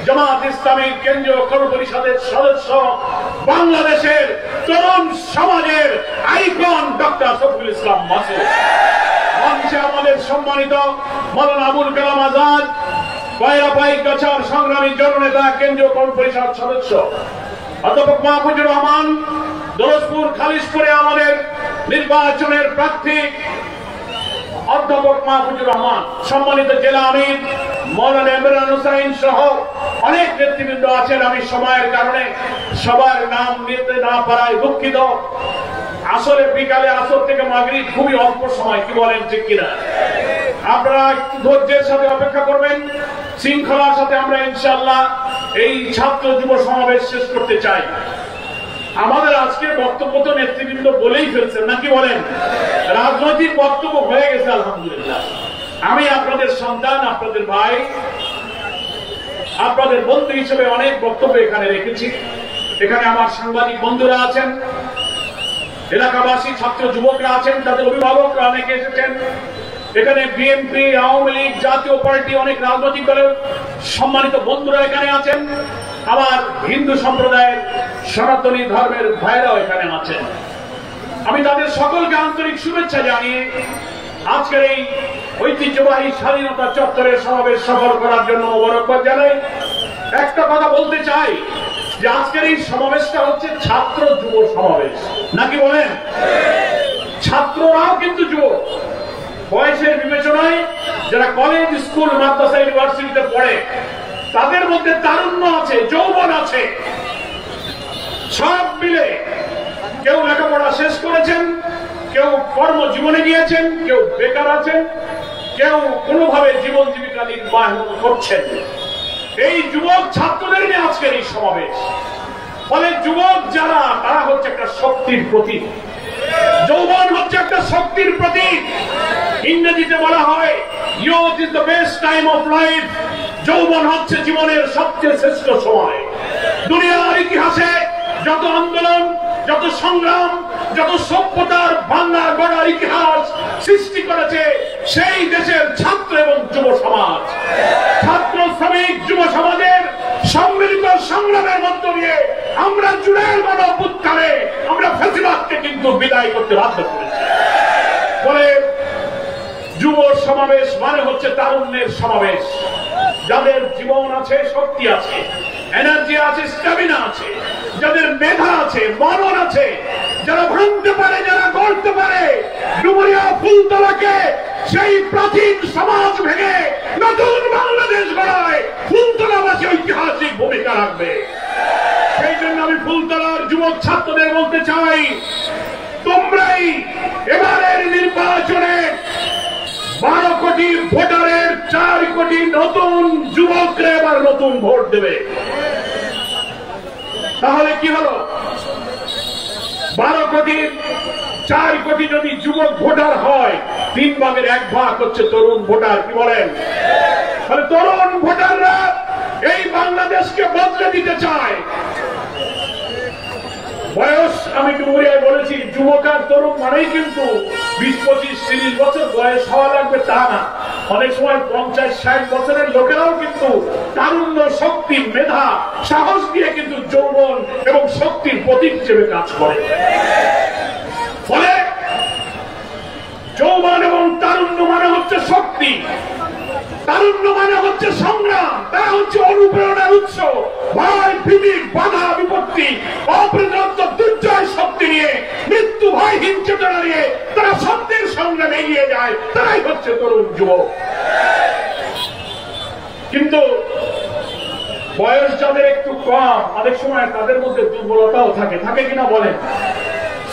জামাত ইসলামী কেন্দ্রীয় কর্মপরিষদের সদস্য, বাংলাদেশের তরুণ সমাজের আইকন ডক্টর শফিকুল ইসলাম মাসুদ। মঞ্চে আমাদের সম্মানিত মাওলানা আবুল কালাম আজাদ, পায়রাপাইগাছার সংগ্রামী জননেতা, কেন্দ্রীয় কর্মপরিষদ সদস্য অধ্যাপক মাহফুজুর রহমান, দোলসপুর খালিশপুরে আমাদের নির্বাচনের প্রার্থী অধ্যাপক মাহফুজুর রহমান, সম্মানিত জেলা আমির মাওলানা ইমরান হুসাইন সহ অনেক নেতৃবৃন্দ আছেন। আমি সময়ের কারণে সবার নাম নিতে না পারায় দুঃখিত। আসলে বিকালে আসর থেকে মাগরিব খুবই অল্প সময়, কি বলেন ঠিক কিনা? আপনারা ধৈর্যের সাথে অপেক্ষা করবেন, শৃঙ্খলার সাথে আমরা ইনশাআল্লাহ এই ছাত্র যুব সমাবেশ শেষ করতে চাই। আমাদের আজকের বক্তব্য তো নেতৃবৃন্দ বলেই ফেলছেন, নাকি বলেন? রাজনৈতিক বক্তব্য হয়ে গেছে আলহামদুলিল্লাহ। আমি আপনাদের সন্তান, আপনাদের ভাই, আপনাদের বন্ধু হিসেবে অনেক বক্তব্য এখানে রেখেছি। এখানে আমার সাংবাদিক বন্ধুরা আছেন, এলাকাবাসী ছাত্র যুবকরা আছেন, তাদের অভিভাবকরা অনেকে এসেছেন। এখানে বিএনপি, আওয়ামী লীগ, জাতীয় পার্টি, অনেক রাজনৈতিক দলের সম্মানিত বন্ধুরা এখানে আছেন। আমার হিন্দু সম্প্রদায়ের সনাতনী ধর্মের ভাইরাও এখানে আছেন। আমি তাদের সকলকে আন্তরিক শুভেচ্ছা জানিয়ে আজকের এই ঐতিহ্যবাহী স্বাধীনতা চত্বরের সমাবেশ সফল করার জন্য মোবারকবাদ জানাই। একটা কথা বলতে চাই যে আজকের এই সমাবেশটা হচ্ছে ছাত্র যুব সমাবেশ, নাকি বলেন? ছাত্ররাও কিন্তু যুব, বয়সের বিবেচনায় যারা কলেজ, স্কুল, মাদ্রাসা, ইউনিভার্সিটিতে পড়ে তাদের মধ্যে তারুণ্য আছে, যৌবন আছে, সব মিলে কেউ লেখাপড়া শেষ করেছেন, কেউ কর্মজীবনে গিয়েছেন, কেউ বেকার আছেন, কেউ কোনোভাবে জীবন জীবিকা নির্বাহ করছেন। এই যুবক ছাত্রদের নিয়ে আজকের এই সমাবেশ। ফলে যুবক যারা, তারা হচ্ছে একটা শক্তির প্রতীক। যৌবন হচ্ছে একটা শক্তির প্রতীক। ইংরেজিতে বলা হয় youth is the best time of life. যৌবন হচ্ছে জীবনের সবচেয়ে শ্রেষ্ঠ সময়। দুনিয়ার ইতিহাসে যত আন্দোলন, যত সংগ্রাম, যত সভ্যতার ভাঙা গড়ার ইতিহাস সৃষ্টি করেছে সেই দেশের ছাত্র এবং যুব সমাজ। ছাত্র, শ্রমিক, যুব সমাজের সম্মিলিত সংগ্রামের মধ্য দিয়ে আমরা জুলাইয়ের গণ অভ্যুত্থানে আমরা ফ্যাসিবাদকে কিন্তু বিদায় করতে বাধ্য করেছি। ফলে যুব সমাবেশ মানে হচ্ছে তারুণ্যের সমাবেশ। যাদের জীবন আছে, শক্তি আছে, এনার্জি আছে, স্ট্যামিনা আছে, যাদের মেধা আছে, মনন আছে, যারা ভাঙতে পারে, যারা গড়তে পারে ডুমুরিয়া ফুলতলাকে সেই প্রাচীন সমাজ ভেঙে নতুন বাংলাদেশ গড়ায় ফুলতলাবাসী ঐতিহাসিক ভূমিকা রাখবে। সেই জন্য আমি ফুলতলার যুবক ছাত্রদের বলতে চাই, তোমরাই এবারের নির্বাচনে 12 কোটি ভোটারের 4 কোটি নতুন যুবকরা এবার নতুন ভোট দেবে। তাহলে কি হলো? 12 কোটির 4 কোটি যদি যুবক ভোটার হয়, 3 ভাগের 1 ভাগ হচ্ছে তরুণ ভোটার, কি বলেন? তাহলে তরুণ ভোটাররা এই বাংলাদেশকে বদলে দিতে চায়। বয়স আমি ডুমুরিয়ায় বলেছি, যুবক আর তরুণ মানেই কিন্তু 20, 25, 30 বছর বয়স হওয়া লাগবে তা না। অনেক সময় 50, 60 বছরের লোকেরাও কিন্তু তারুণ্য, শক্তি, মেধা, সাহস দিয়ে কিন্তু যৌবন এবং শক্তির প্রতীক হিসেবে কাজ করে। ফলে যৌবন এবং তারুণ্য মানে হচ্ছে শক্তি, তারুণ্য মানে হচ্ছে সংগ্রাম, তারা হচ্ছে অনুপ্রেরণার উৎস। ভয়, ভীতি, বাধা, বিপত্তি, অপ্রতিরোধ্য দুর্জয় শক্তি নিয়ে, মৃত্যু ভয়হীন চেতনা নিয়ে তারা সত্যের সংগ্রামে এগিয়ে যায়, তারাই হচ্ছে তরুণ যুবক। কিন্তু বয়স যাদের একটু কম, অনেক সময় তাদের মধ্যে দুর্বলতাও থাকে, থাকে কিনা বলেন?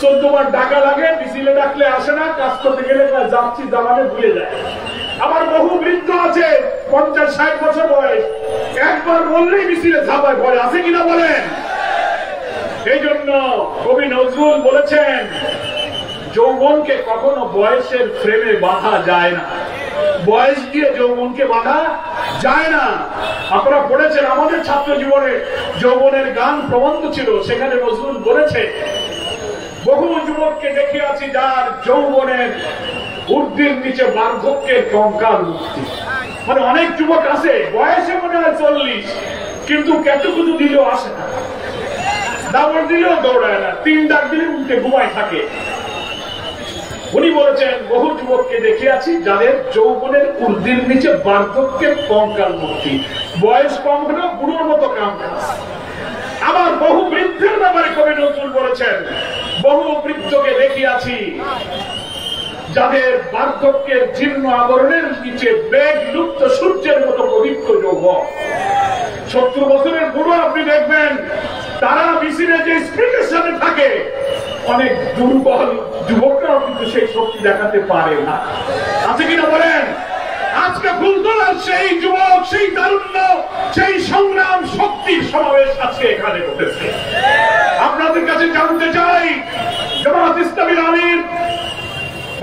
14 বার ডাকা লাগে, মিছিলে ডাকলে আসে না, কাজ করতে গেলে যাচ্ছি জানালে ভুলে যায়। আবার বহু বৃদ্ধ আছে 50, 60 বছর বয়স, একবার বললেই মিছিলে ঝাঁপায় পড়ে, আছে কিনা বলেন? এই জন্য কবি নজরুল বলেছেন, যৌবনকে কখনো বয়সের ফ্রেমে বাঁধা যায় না, বয়স দিয়ে যৌবনকে বাঁধা যায় না। আপনারা পড়েছেন আমাদের ছাত্র জীবনে যৌবনের গান প্রবন্ধ ছিল, সেখানে নজরুল বলেছে বহু যুবককে দেখে আছি যার যৌবনের ঊর্ধ্বের নিচে বার্ধক্যের কঙ্কাল মুক্তি। মানে অনেক যুবক আছে বয়সে মনে হয় 40, কিন্তু কেটুকুটু দিলেও আসে না, দাবড় দিলেও দৌড়ায় না, 3 ডাক দিলে উঠে ঘুমায় থাকে। উনি বলেছেন বহু যুবককে দেখে আছি যাদের যৌবনের ঊর্ধ্বের নিচে বার্ধক্যের কঙ্কাল মুক্তি, বয়স কম হলেও বুড়োর মতো কাম কাজ। আবার বহু বৃদ্ধের ব্যাপারে কবি নজরুল বলেছেন বহু বৃদ্ধকে দেখিয়াছি যাদের বার্ধক্যের জীর্ণ আবরণের নিচে বেগ লুপ্ত সূর্যের মতো প্রদীপ্ত যৌবন। 70 বছরের বুড়ো আপনি দেখবেন তারা মিছিলে যে স্পিডের সাথে থাকে, অনেক দুর্বল যুবকরাও কিন্তু সেই শক্তি দেখাতে পারে না। আছে কিনা বলেন? আজকে ফুলতলার সেই যুবক, সেই তারুণ্য, সেই সংগ্রাম শক্তির সমাবেশ আজকে এখানে ঘটেছে। আপনাদের কাছে জানতে চাই, জামাত ইসলামীর আমির,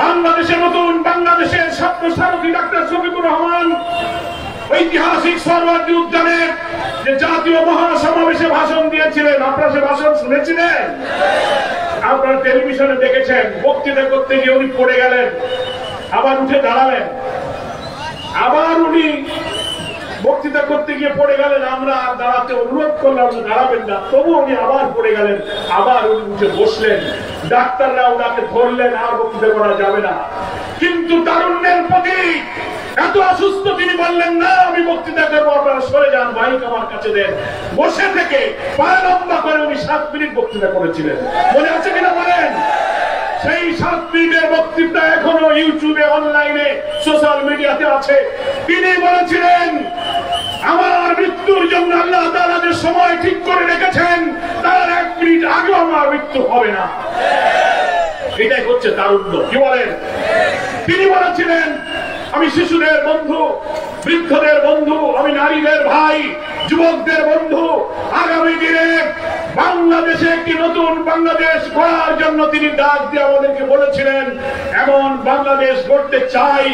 বাংলাদেশের নতুন বাংলাদেশের ছাত্র সারথী ডাক্তার শফিকুর রহমান ঐতিহাসিক সরওয়ার্দী উদ্যানের যে জাতীয় মহাসমাবেশে ভাষণ দিয়েছিলেন, আপনারা সে ভাষণ শুনেছিলেন? আপনারা টেলিভিশনে দেখেছেন। বক্তৃতা করতে গিয়ে উনি পড়ে গেলেন, আবার উঠে দাঁড়ালেন, আবার উনি বক্তৃতা করতে গিয়ে পড়ে গেলেন। আমরা দাঁড়াতে অনুরোধ করলাম দাঁড়াবেন না, তবু উনি আবার পড়ে গেলেন, আবার উনি উঠে বসলেন। ডাক্তাররা ওনাকে ধরলেন, আর বক্তৃতা করা যাবে না। কিন্তু তারুণ্যের প্রতি এত অসুস্থ, তিনি বললেন না আমি বক্তৃতা করবো, আপনারা সরে যান, মাইক আমার কাছে দেন। বসে থেকে পায়ে লম্বা করে উনি 7 মিনিট বক্তৃতা করেছিলেন। মনে আছে কিনা বলেন? সেই 7 মিনিটের বক্তৃতা এখনো ইউটিউবে, অনলাইনে, সোশ্যাল মিডিয়াতে আছে। তিনি বলেছিলেন আমার মৃত্যুর জন্য আল্লাহ তাআলা যে সময় ঠিক করে রেখেছেন তার 1 মিনিট আগেও আমার মৃত্যু হবে না। এটাই হচ্ছে তারুণ্য। কি বলেন? তিনি বলেছিলেন আমি শিশুদের বন্ধু, বৃদ্ধদের বন্ধু, আমি নারীদের ভাই, যুবকদের বন্ধু। আগামী দিনে বাংলাদেশে একটি নতুন বাংলাদেশ গড়ার জন্য তিনি ডাক দিয়ে আমাদেরকে বলেছিলেন এমন বাংলাদেশ গড়তে চাই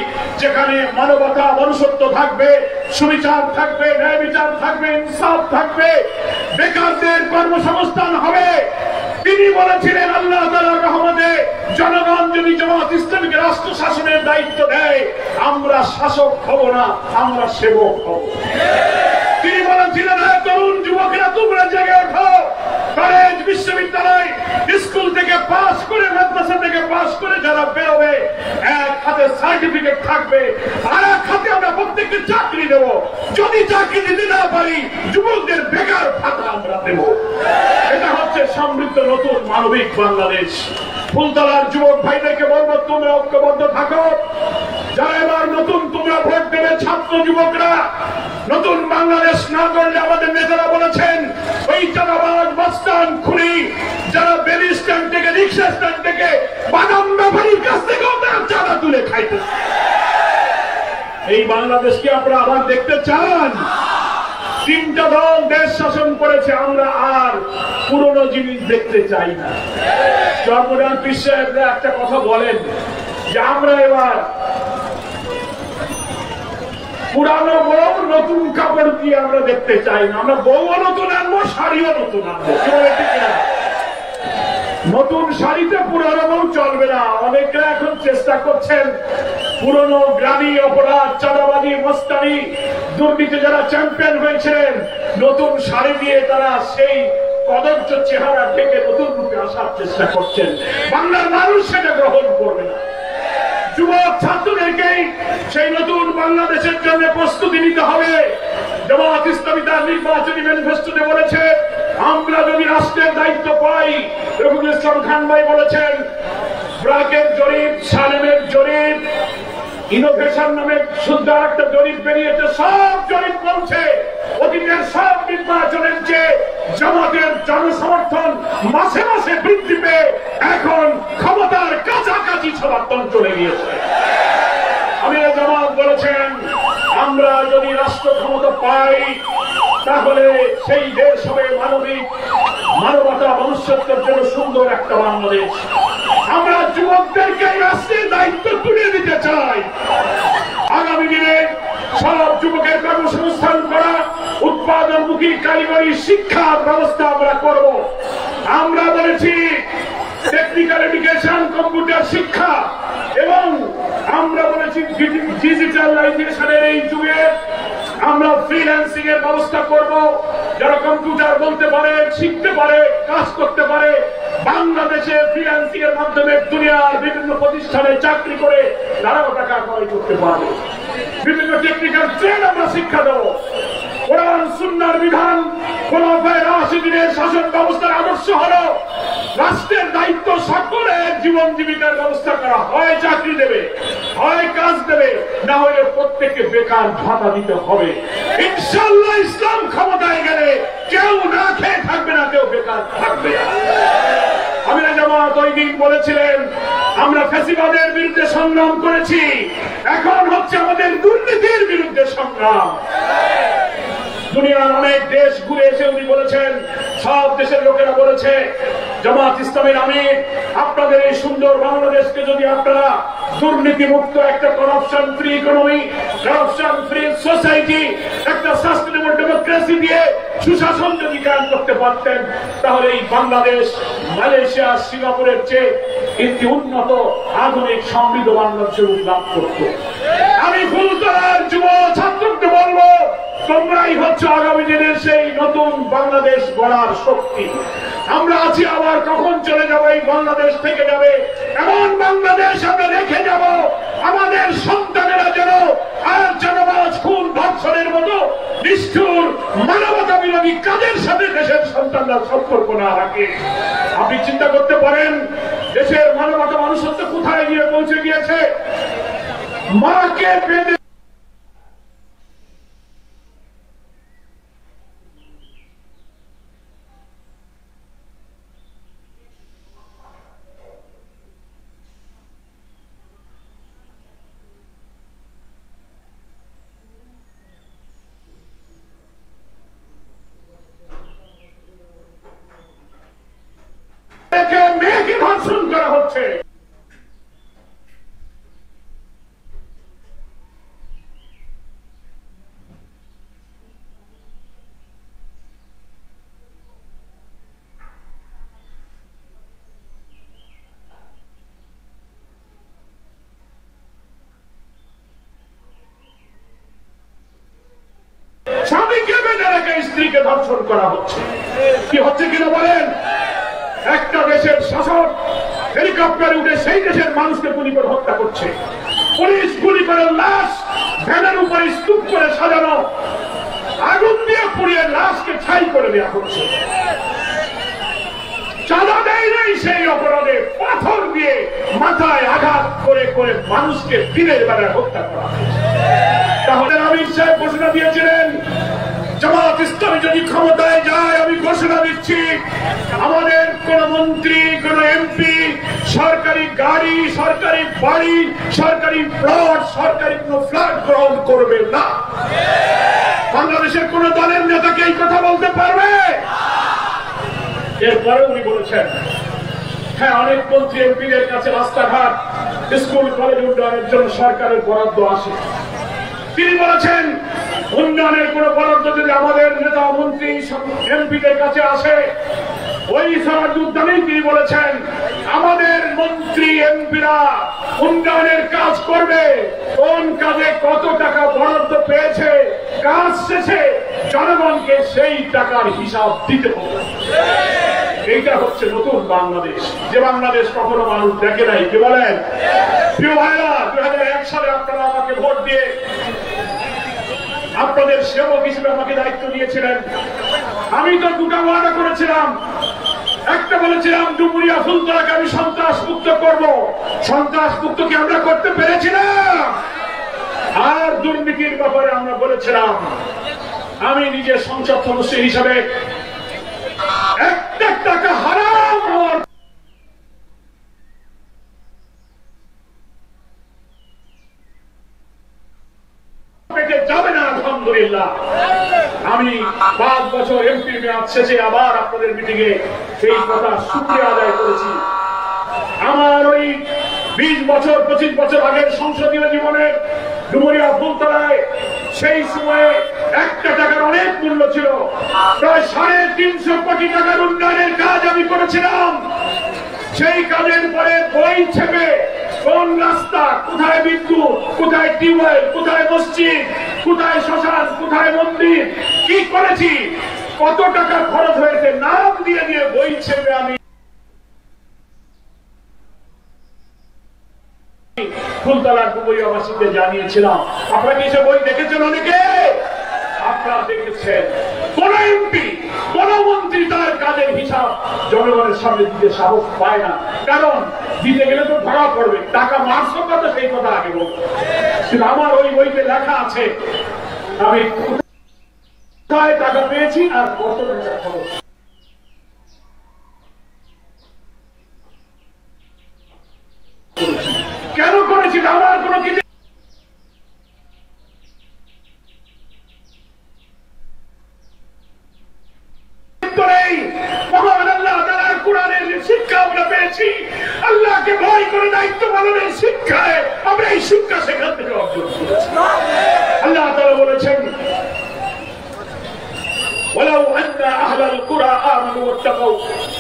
যেখানে মানবতা, মনুষ্যত্ব থাকবে, সুবিচার থাকবে, ন্যায় বিচার থাকবে, ইনসাফ থাকবে, বেকারদের কর্মসংস্থান হবে। তিনি বলেছিলেন আল্লাহ তাআলার রহমতে জনগণ যদি জামাত ইসলামীকে রাষ্ট্র শাসনের দায়িত্ব দেয়, আমরা শাসক হব না, আমরা সেবক হব। তিনি বলেছিলেন তরুণ যুবকেরা তোমরা জেগে ওঠো, কলেজ, বিশ্ববিদ্যালয়, স্কুল থেকে পাস করে, মাদ্রাসা থেকে পাস করে যারা বেরোবে, 1 হাতে সার্টিফিকেট থাকবে, আর 1 হাতে আমরা প্রত্যেককে চাকরি দেব। যদি চাকরি দিতে না পারি যুবকদের বেকার ভাতা আমরা দেব। এটা হচ্ছে সমৃদ্ধ নতুন মানবিক বাংলাদেশ। ফুলতলার যুবক ভাইদেরকে বলবো তোমরা ঐক্যবদ্ধ থাকো। যারা এবার নতুন তোমরা ভোট দেবে ছাত্র যুবকরা, নতুন বাংলাদেশ না করলে আমাদের নেতারা বলেছেন ওই চাঁদাবাজ, মস্তান, খুনি যারা বেলি স্ট্যান্ড থেকে, রিক্সা স্ট্যান্ড থেকে, বাদাম ব্যাপারীর কাছ থেকেও তারা চাঁদা তুলে খাইতে। এই বাংলাদেশ কি আপনারা আবার দেখতে চান? 3টা দল দেশ শাসন করেছে, আমরা আর পুরনো জিনিস দেখতে চাই না। চরমোনাল পীর সাহেবরা একটা কথা বলেন যে আমরা এবার পুরানো বউ নতুন কাপড় দিয়ে আমরা দেখতে চাই না, আমরা বউও নতুন আনবো, শাড়িও নতুন আনবো। নতুন শাড়িতে পুরানো বউ চলবে না। অনেকরা এখন চেষ্টা করছেন পুরনো গ্রামী অপরাধ, চাঁদাবাজি, মস্তানি, দুর্নীতি যারা চ্যাম্পিয়ন হয়েছিলেন, নতুন শাড়ি দিয়ে তারা সেই কদর্য চেহারা থেকে নতুন রূপে আসার চেষ্টা করছেন। বাংলার মানুষ সেটা গ্রহণ করবে না। যুবক ছাত্রদেরকেই সেই নতুন বাংলাদেশের জন্য প্রস্তুতি নিতে হবে। জামাত ইসলামী তার নির্বাচনী ম্যানিফেস্টোতে বলেছে আমরা যদি রাষ্ট্রের দায়িত্ব পাই, রফিকুল ইসলাম খান ভাই বলেছেন ব্র্যাকের জরিপ, সালেমের জরিপ, ইনোভেশন নামে শুদ্ধ একটা জরিপ বেরিয়েছে, সব জরিপ বলছে অতীতের সব নির্বাচনের চেয়ে জামাতের জনসমর্থন মাসে মাসে বৃদ্ধি পেয়ে এখন ক্ষমতার কাছাকাছি সমর্থন চলে গিয়েছে। আমি জামাত বলেছেন আমরা যদি রাষ্ট্র ক্ষমতা পাই তাহলে সেই দেশ হবে মানবিক, মানবতা, মনুষ্যত্বের জন্য সুন্দর একটা বাংলাদেশ। আমরা যুবকদেরকে রাষ্ট্রের দায়িত্ব তুলে দিতে চাই। আগামী দিনে সব যুবকের কর্মসংস্থান করা, উৎপাদনমুখী কারিগরি শিক্ষার ব্যবস্থা আমরা করব। আমরা বলেছি টেকনিক্যাল এডুকেশন, কম্পিউটার শিক্ষা, এবং আমরা বলেছি ডিজিটালাইজেশনের এই যুগে আমরা ফ্রিল্যান্সিং এর ব্যবস্থা করব। যারা কম্পিউটার বলতে পারে, শিখতে পারে, কাজ করতে পারে, বাংলাদেশে ফ্রিল্যান্সিং এর মাধ্যমে দুনিয়ার বিভিন্ন প্রতিষ্ঠানে চাকরি করে তারাও টাকা কামাই করতে পারবে। বিভিন্ন টেকনিক্যাল ট্রেড আমরা শিক্ষা দেবো। কোরআন সুন্নাহর বিধান, খোলাফায়ে রাশিদিনের শাসন ব্যবস্থার আদর্শ হলো রাষ্ট্রের দায়িত্ব সকলের জীবন জীবিকার ব্যবস্থা করা, হয় চাকরি দেবে, হয় কাজ দেবে, না হলে প্রত্যেককে বেকার ভাতা দিতে হবে। ইনশাআল্লাহ ইসলাম ক্ষমতায় গেলে কেউ না খেয়ে থাকবে না, কেউ বেকার থাকবে না। আমির জামাত ওই দিন বলেছিলেন আমরা ফ্যাসিবাদের বিরুদ্ধে সংগ্রাম করেছি, এখন হচ্ছে আমাদের দুর্নীতির বিরুদ্ধে সংগ্রাম। দুনিয়ার অনেক দেশ ঘুরে এসে উনি বলেছেন, সব দেশের লোকেরা বলেছে জামাত ইসলামের আমির, আপনাদের এই সুন্দর বাংলাদেশকে যদি আপনারা দুর্নীতি মুক্ত একটা corruption free economy, corruption free society, একটা সাস্টেনেবল ডেমোক্রেসি দিয়ে সুশাসন যদি কায়েম করতে পারতেন, তাহলে এই বাংলাদেশ মালয়েশিয়া, সিঙ্গাপুরের চেয়ে একটি উন্নত আধুনিক সমৃদ্ধ বাংলাদেশের লাভ করত। আমি ফুলতলার যুব ছাত্রকে বলবো, তোমরাই হচ্ছে আগামী দিনের সেই নতুন বাংলাদেশ গড়ার শক্তি। আমরা আছি, আবার কখন চলে যাবো, এই বাংলাদেশ থেকে যাবে। এমন বাংলাদেশ আমরা রেখে যাব, আমাদের সন্তানেরা যেন আর জনবাজ, খুন, ধর্ষণের মতো নিষ্ঠুর মানবতা বিরোধী কাজের সাথে দেশের সন্তানরা সম্পর্ক না রাখে। আপনি চিন্তা করতে পারেন দেশের মানবতা, মানুষত্ব কোথায় গিয়ে পৌঁছে গিয়েছে। মাকে পেটে মেয়েকে ধর্ষণ করা হচ্ছে। স্বামীকে বেঁধে রেখে স্ত্রীকে ধর্ষণ করা হচ্ছে। কি হচ্ছে কিনা বলেন? একটা দেশের শাসক হেলিকপ্টারে উঠে সেই দেশের মানুষকে গুলি করে হত্যা করছে। পুলিশ গুলি করে লাশ ভ্যানের উপরে স্তূপ করে সাজানো, আগুন দিয়ে পুড়িয়ে লাশকে ছাই করে দেওয়া হচ্ছে। চাঁদা দেয় নাই সেই অপরাধে, পাথর দিয়ে মাথায় আঘাত করে করে মানুষকে দিনের বেলায় হত্যা করা হচ্ছে। তাহলে আমির সাহেব ঘোষণা দিয়েছিলেন, জামাত ইসলামী যদি ক্ষমতায় যায়, আমি ঘোষণা দিচ্ছি আমাদের কোন মন্ত্রী, কোন এমপি সরকারি গাড়ি, সরকারি বাড়ি, সরকারি প্লট, সরকারি কোন ফ্ল্যাট গ্রহণ করবে না। বাংলাদেশের কোন দলের নেতাকে এই কথা বলতে পারবে? এরপরে উনি বলেছেন, হ্যাঁ, অনেক মন্ত্রী এমপিদের কাছে রাস্তাঘাট, স্কুল, কলেজ উন্নয়নের জন্য সরকারের বরাদ্দ আসে। তিনি বলেছেন উন্নয়নের কোন বরাদ্দ যদি আমাদের নেতা, মন্ত্রী, এমপিদের কাছে আসে, ওই সরাজ উদ্যানেই তিনি বলেছেন আমাদের মন্ত্রী এমপিরা উন্নয়নের কাজ করবে, কোন কাজে কত টাকা বরাদ্দ পেয়েছে, কাজ শেষে জনগণকে সেই টাকার হিসাব দিতে হবে। এইটা হচ্ছে নতুন বাংলাদেশ, যে বাংলাদেশ কখনো মানুষ দেখে নাই। কি বলেন প্রিয় ভাইরা? 2001 সালে আপনারা আমাকে ভোট দিয়ে আপনাদের সেবক হিসেবে আমাকে দায়িত্ব দিয়েছিলেন। আমি তো দুটো ওয়াদা করেছিলাম। একটা বলেছিলাম ডুমুরিয়া, ফুলতলাকে আমি সন্ত্রাস মুক্ত করব। সন্ত্রাস মুক্ত কি আমরা করতে পেরেছিলাম? আর দুর্নীতির ব্যাপারে আমরা বলেছিলাম, আমি নিজে সংসদ সদস্য হিসাবে একটা টাকা হারাম হওয়ার পেটে যাবে না, আলহামদুলিল্লাহ। আমি 5 বছর এমপি মেয়াদ শেষে আবার আপনাদের মিটিংয়ে সেই কথা শুকরিয়া আদায় করেছি। আমার ওই 20 বছর 25 বছর আগের সংসদীয় জীবনে ডুমুরিয়া ফুলতলায় সেই সময়ে একটা টাকার অনেক মূল্য ছিল। প্রায় 350 কোটি টাকার উন্নয়নের কাজ আমি করেছিলাম। সেই কাজের পরে বই ছেপে কোন রাস্তা, কোথায় বিদ্যুৎ, কোথায় টিউবওয়েল, কোথায় মসজিদ, কোথায় শ্মশান, কোথায় মন্দির, কি করেছি, কত টাকা খরচ হয়েছে, নাম দিয়ে দিয়ে বই ছেপে আমি ফুলতলার ডুমুরিয়াবাসীকে জানিয়েছিলাম। আপনারা কি সে বই দেখেছেন? অনেকে আপনারা দেখেছেন। কোন এমপি, কোন মন্ত্রী তার কাজের হিসাব জনগণের সামনে দিতে সাহস পায় না, কারণ দিতে গেলে তো ধরা পড়বে। টাকা মারছো কত সেই কথা আগে বলবো, কিন্তু আমার ওই বইতে লেখা আছে আমি কোথায় টাকা পেয়েছি আর কত টাকা খরচ। কেন করেছি আমার কোনো কিছু শিক্ষা আমরা পেয়েছি। আল্লাহকে ভয় করে দায়িত্ব পালনের শিক্ষায় আমরা এই শিক্ষা সেখান থেকে অর্জন করেছি। আল্লাহ তাআলা বলেছেন, ولو أن أهل القرى آمنوا واتقوا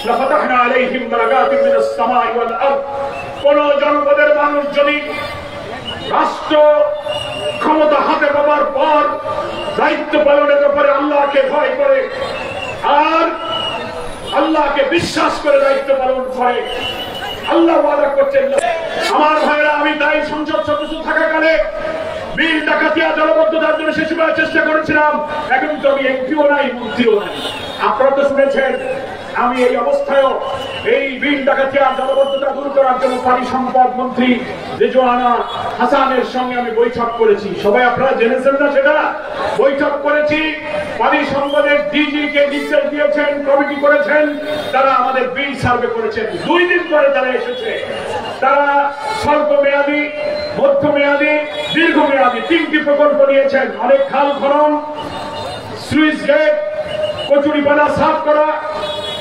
لفتحنا عليهم بركات من السماء والأرض। কোন জনপদের মানুষ যদি রাষ্ট্র ক্ষমতা হাতে পাওয়ার পর দায়িত্ব পালনের ব্যাপারে আল্লাহকে ভয় করে আর আল্লাহকে বিশ্বাস করে দায়িত্ব পালন করে, আল্লাহ ওয়াদা করছেন। আমার ভাইরা, আমি তাই সংসদ সদস্য থাকাকালে বিল ডাকাতিয়া জলবদ্ধতার জন্য শেষ করার চেষ্টা করেছিলাম। এখন তো আমি এমপিও নাই, মন্ত্রীও নাই। আপনারা তো শুনেছেন আমি এই অবস্থায়ও এই বিল ডাকাতিয়া জলবদ্ধতা দূর করার জন্য পানি সম্পদ মন্ত্রী রেজওয়ানা হাসানের সঙ্গে আমি বৈঠক করেছি। সবাই আপনারা জেনেছেন না সেটা? বৈঠক করেছি, পানি সম্পদের ডিজি কে নির্দেশ দিয়েছেন, কমিটি করেছেন, তারা আমাদের বিল সার্ভে করেছেন। 2 দিন পরে তারা এসেছে। তারা স্বল্প মেয়াদী, মধ্যমেয়াদী, দীর্ঘমেয়াদী 3টি প্রকল্প নিয়েছেন। অনেক খাল খনন, সুইচ গেট, কচুরিপানা সাফ করা,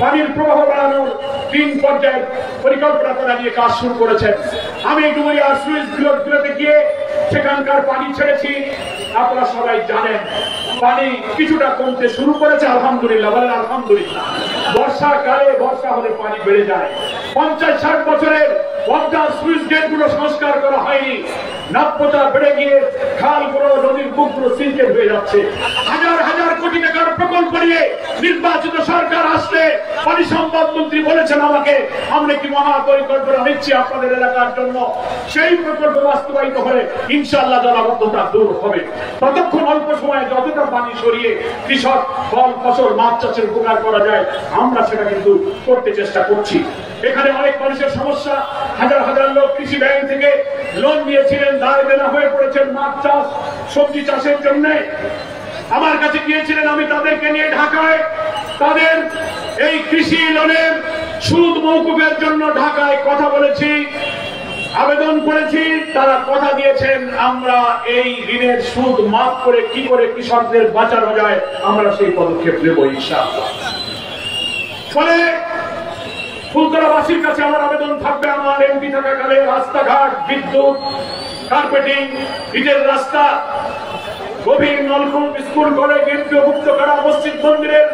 পানির প্রবাহ বাড়ানোর 3 পর্যায়ের পরিকল্পনা করা নিয়ে কাজ শুরু করেছেন। আমি ডুমুরিয়া সুইচ গুলোতে গিয়ে সেখানকার পানি ছেড়েছি। আপনারা সবাই জানেন পানি কিছুটা কমতে শুরু করেছে, আলহামদুলিল্লাহ বলেন আলহামদুলিল্লাহ। বর্ষাকালে বর্ষা হলে পানি বেড়ে যায়। 50-60 বছরের 50 সুইচ গেট গুলো সংস্কার করা হয়নি, নাব্যতা বেড়ে গিয়ে খালগুলো, নদীর বুকগুলো সিলকেট হয়ে যাচ্ছে। হাজার হাজার কোটি টাকার প্রকল্প নিয়ে নির্বাচিত সরকার আসলে পানি সম্পদ মন্ত্রী বলেছেন আমাকে, আমরা কি মহা পরিকল্পনা নিচ্ছি আপনাদের এলাকার জন্য। সেই প্রকল্প বাস্তবায়িত হলে ইনশাআল্লাহ জলাবদ্ধতা দূর হবে। ততক্ষণ অল্প সময়ে যতটা পানি সরিয়ে কৃষক ফল ফসল মাছ চাষের উপকার করা যায় আমরা সেটা কিন্তু করতে চেষ্টা করছি। এখানে অনেক মানুষের সমস্যা। হাজার হাজার লোক কৃষি ব্যাংক থেকে লোন নিয়েছিলেন, দায় দেনা হয়ে পড়েছেন মাছ চাষ, সবজি চাষের জন্য। আমার কাছে গিয়েছিলেন, আমি তাদেরকে নিয়ে ঢাকায় তাদের এই কৃষি লোনের সুদ মওকুফের জন্য ঢাকায় কথা বলেছি, আবেদন করেছি। তারা কথা দিয়েছেন আমরা এই ঋণের সুদ মাফ করে কি করে কৃষকদের বাঁচানো যায় আমরা সেই পদক্ষেপ নেব ইনশাআল্লাহ। ফলে ফুলতলাবাসীর কাছে আমার আবেদন থাকবে, আমার এমপি থাকাকালে রাস্তাঘাট, বিদ্যুৎ, কার্পেটিং, ইটের রাস্তা, গভীর নলকূপ, স্কুল কলেজ, মুক্ত করা, মসজিদ মন্দিরের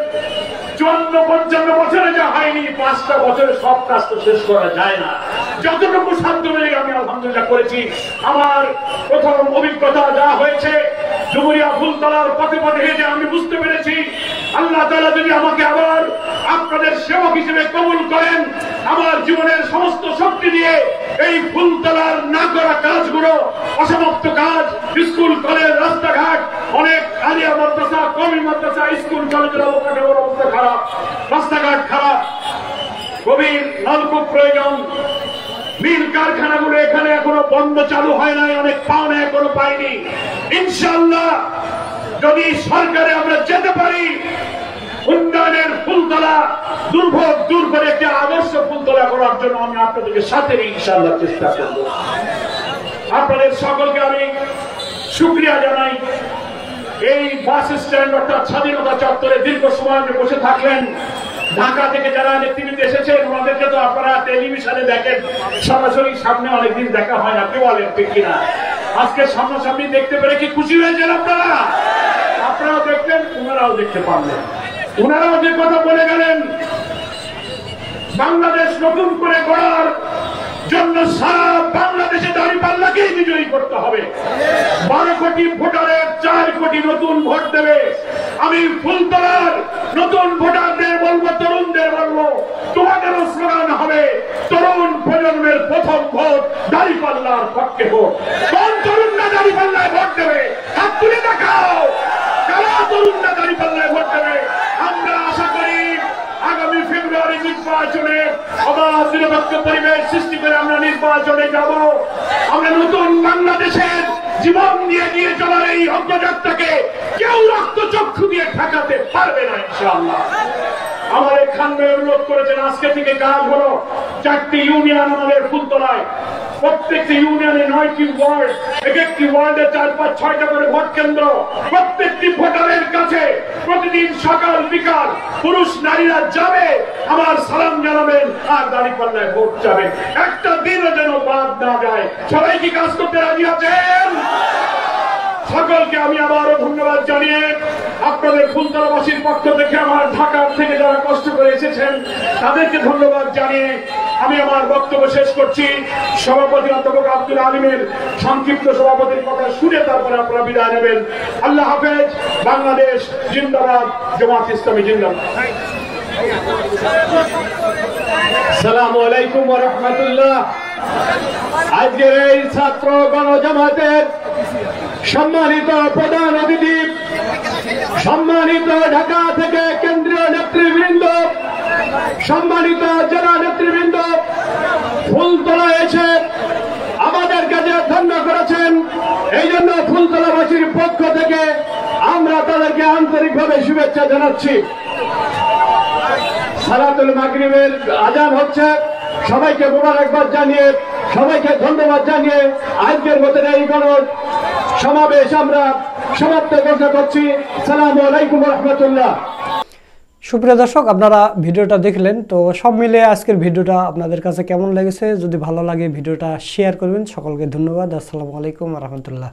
54-55 বছরে যা হয়নি 5টা বছরে সব কাজ তো শেষ করা যায় না। যতটুকু সাধ্য মিলে আমি আলহামদুলিল্লাহ করেছি। আমার প্রথম অভিজ্ঞতা যা হয়েছে ডুমুরিয়া ফুলতলার পথে পথে হেঁটে আমি বুঝতে পেরেছি আল্লাহ তাআলা যদি আমাকে আবার আপনাদের সেবক হিসেবে কবুল করেন, আমার জীবনের সমস্ত শক্তি দিয়ে এই ফুলতলার না করা কাজগুলো, অসমাপ্ত কাজ, স্কুল কলেজ, রাস্তাঘাট, অনেক আলিয়া মাদ্রাসা, কওমি মাদ্রাসা, স্কুল কলেজের অবকাঠামোর অবস্থা খারাপ, রাস্তাঘাট খারাপ, গভীর নলকূপ প্রয়োজন, মিল কারখানাগুলো এখানে এখনো বন্ধ চালু হয় নাই, অনেক পাওনা এখনো পাইনি। ইনশাআল্লাহ যদি সরকারে আমরা যেতে পারি, উন্নয়নের ফুলতলা দুর্ভোগ দূর করে একটি আদর্শ ফুলতলা করার জন্য আমি আপনাদেরকে সাথে ইনশাআল্লাহ চেষ্টা করব। আপনাদের সকলকে আমি শুকরিয়া জানাই। এই বাস স্ট্যান্ড অর্থাৎ স্বাধীনতা চত্বরে দীর্ঘ সময় বসে থাকলেন। ঢাকা থেকে যারা নেতৃবৃন্দ এসেছেন ওনাদেরকে তো আপনারা টেলিভিশনে দেখেন, সরাসরি সামনে অনেকদিন দেখা হয় না, কেউ বলেন ঠিক কিনা? আজকে সামনাসামনি দেখতে পেরে কি খুশি হয়েছেন আপনারা? আপনারাও দেখলেন, ওনারাও দেখতে পারলেন। ওনারাও যে কথা বলে গেলেন, বাংলাদেশ নতুন করে গড়ার জন্য সারা বাংলাদেশে দাঁড়িপাল্লাকেই বিজয়ী করতে হবে। 12 কোটি ভোটারের 4 কোটি নতুন ভোট দেবে। আমি ফুলতলার নতুন ভোটারদের বলবো, তরুণদের বলবো, তোমাদেরও স্লোগান হবে তরুণ প্রজন্মের প্রথম ভোট দাঁড়িপাল্লার পক্ষে ভোট। কোন তরুণরা দাঁড়িপাল্লায় ভোট দেবে? হাত তুলে দেখাও, কারা তরুণরা দাঁড়িপাল্লায় ভোট দেবে। আমরা আশা করি আগামী ফেব্রুয়ারি নির্বাচনে অবাধ নিরপেক্ষ পরিবেশ সৃষ্টি করে আমরা নির্বাচনে যাব। আমরা নতুন বাংলাদেশের জীবন দিয়ে দিয়ে চলার এই অগ্রযাত্রাকে কেউ রক্তচক্ষু দিয়ে ঠেকাতে পারবে না ইনশাআল্লাহ। আমার এখানে অনুরোধ করেছেন, আজকে থেকে কাজ হলো 4টি ইউনিয়ন আমাদের ফুলতলায়, প্রত্যেকটি ইউনিয়নে 9টি ওয়ার্ড, একটি ওয়ার্ডে 4-5-6টা করে ভোট কেন্দ্র। প্রত্যেকটি ভোটারের কাছে প্রতিদিন সকাল বিকাল পুরুষ নারীরা যাবে, আমার সালাম জানাবেন আর দাঁড়িপাল্লায় ভোট যাবেন। একটা দিনও যেন বাদ না যায়। সবাই কি কাজ করতে রাজি আছেন? সকলকে আমি আবারও ধন্যবাদ জানিয়ে আপনাদের ফুলতলাবাসীর পক্ষ থেকে, আমার ঢাকার থেকে যারা কষ্ট করে এসেছেন তাদেরকে ধন্যবাদ জানিয়ে আমি আমার বক্তব্য শেষ করছি। সভাপতি অধ্যাপক আব্দুল আলিমের সংক্ষিপ্ত সভাপতির কথা শুনে তারপরে আপনারা বিদায় নেবেন। আল্লাহ হাফেজ। বাংলাদেশ জিন্দাবাদ, জামাত ইসলামী জিন্দাবাদ। আসসালামু আলাইকুম ওয়া রাহমাতুল্লাহ। আজকের এই ছাত্র গণজামাতের সম্মানিত প্রধান অতিথি, সম্মানিত ঢাকা থেকে কেন্দ্রীয় নেতৃবৃন্দ, সম্মানিত জেলা নেতৃবৃন্দ, ফুলতলা এসে আমাদেরকে যে ধন্য করেছেন, এই জন্য ফুলতলাবাসীর পক্ষ থেকে আমরা তাদেরকে আন্তরিকভাবে শুভেচ্ছা জানাচ্ছি। সালাতুল মাগরিবের আজান হচ্ছে, সবাইকে মোবারকবাদ জানিয়ে, সবাইকে ধন্যবাদ জানিয়ে আজকের মতো এই গণ সমাবেশ আমরা সমাপ্ত ঘোষণা করছি। আসসালামু আলাইকুম ওয়া রাহমাতুল্লাহ। সুপ্রিয় দর্শক, আপনারা ভিডিওটা দেখলেন, তো সব মিলে আজকের ভিডিওটা আপনাদের কাছে কেমন লেগেছে? যদি ভালো লাগে ভিডিওটা শেয়ার করবেন। সকলকে ধন্যবাদ। আসসালামু আলাইকুম ওয়া রাহমাতুল্লাহ।